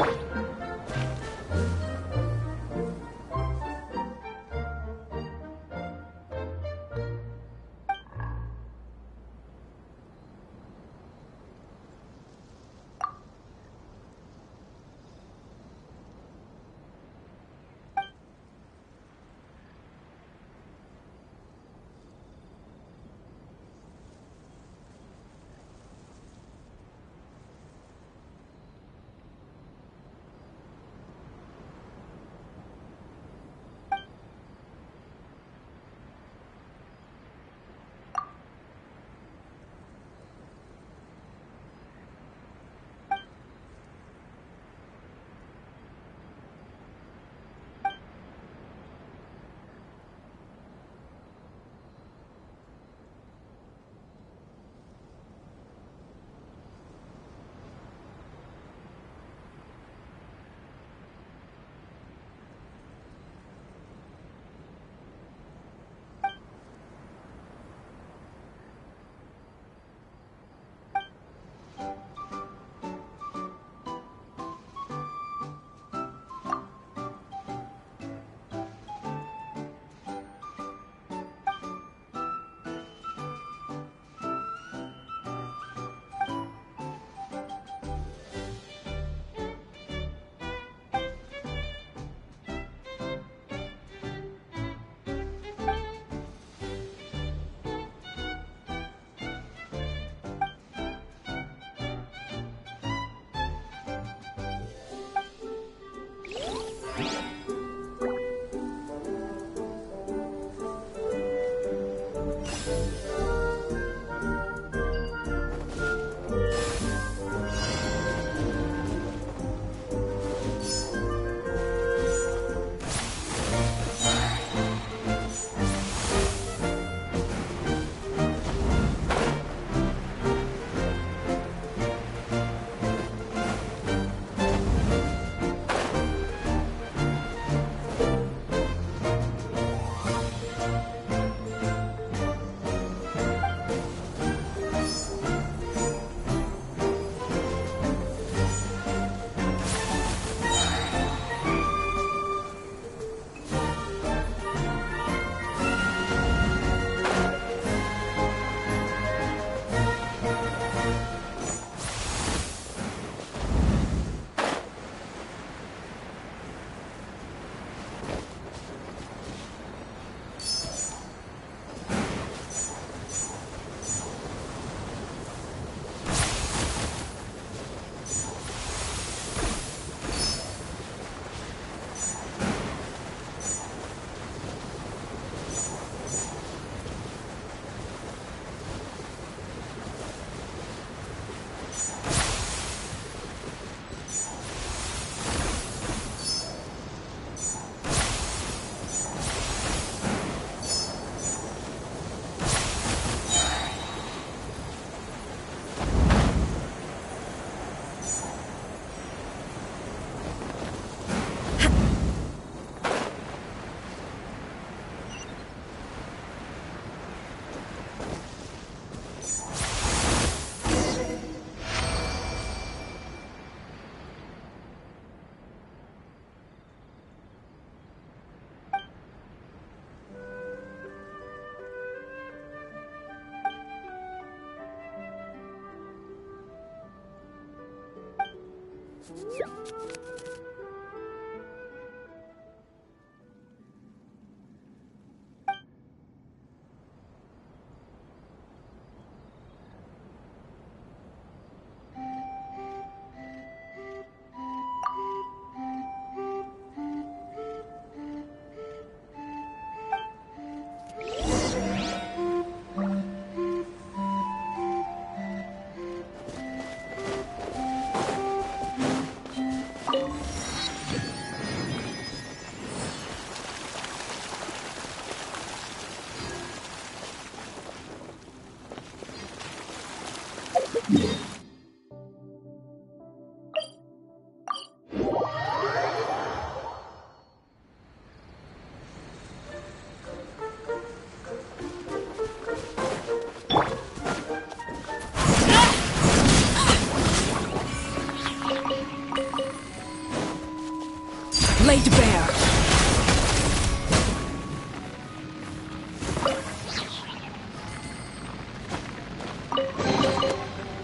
Laid bare.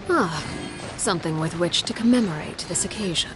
Ah, something with which to commemorate this occasion.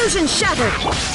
Illusion shattered!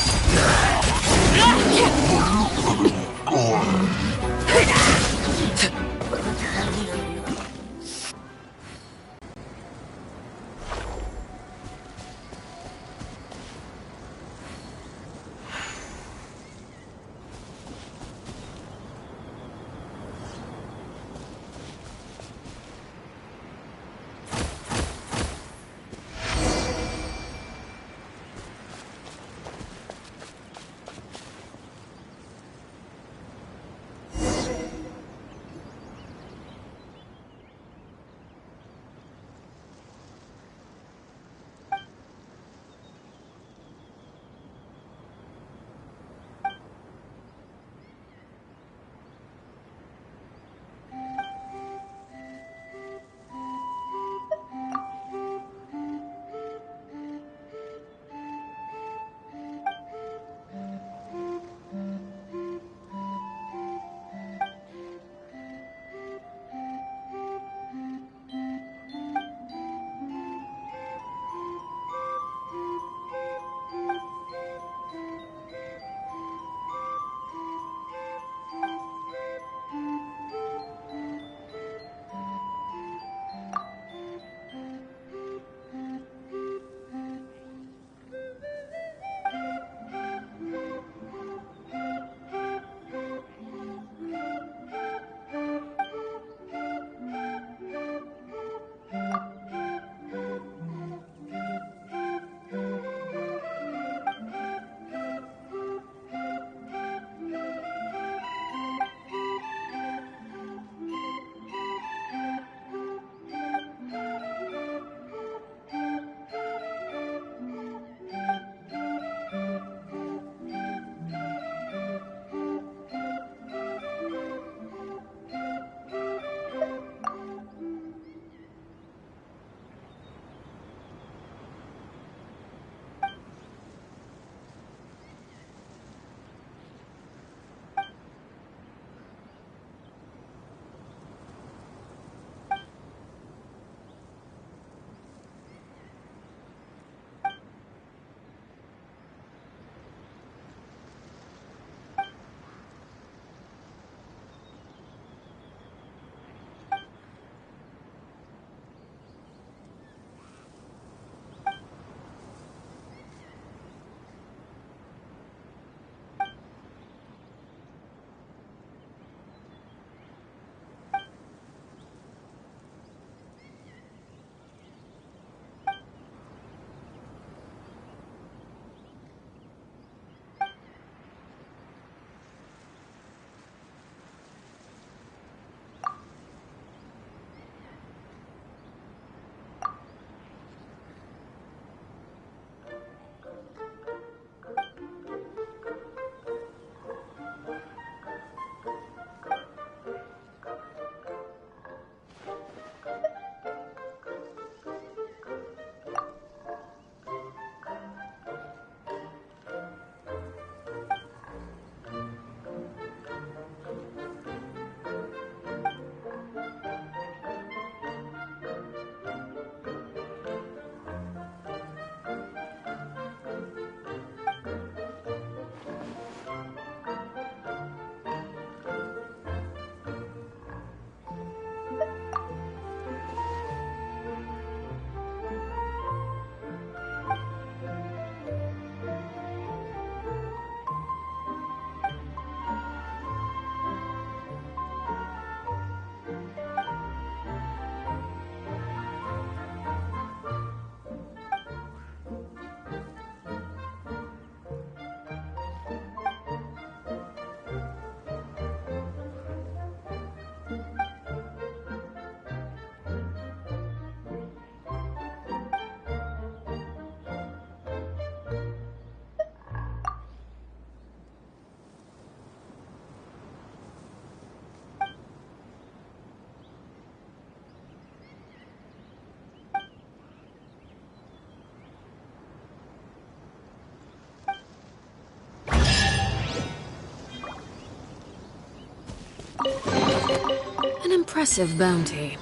impressive bounty.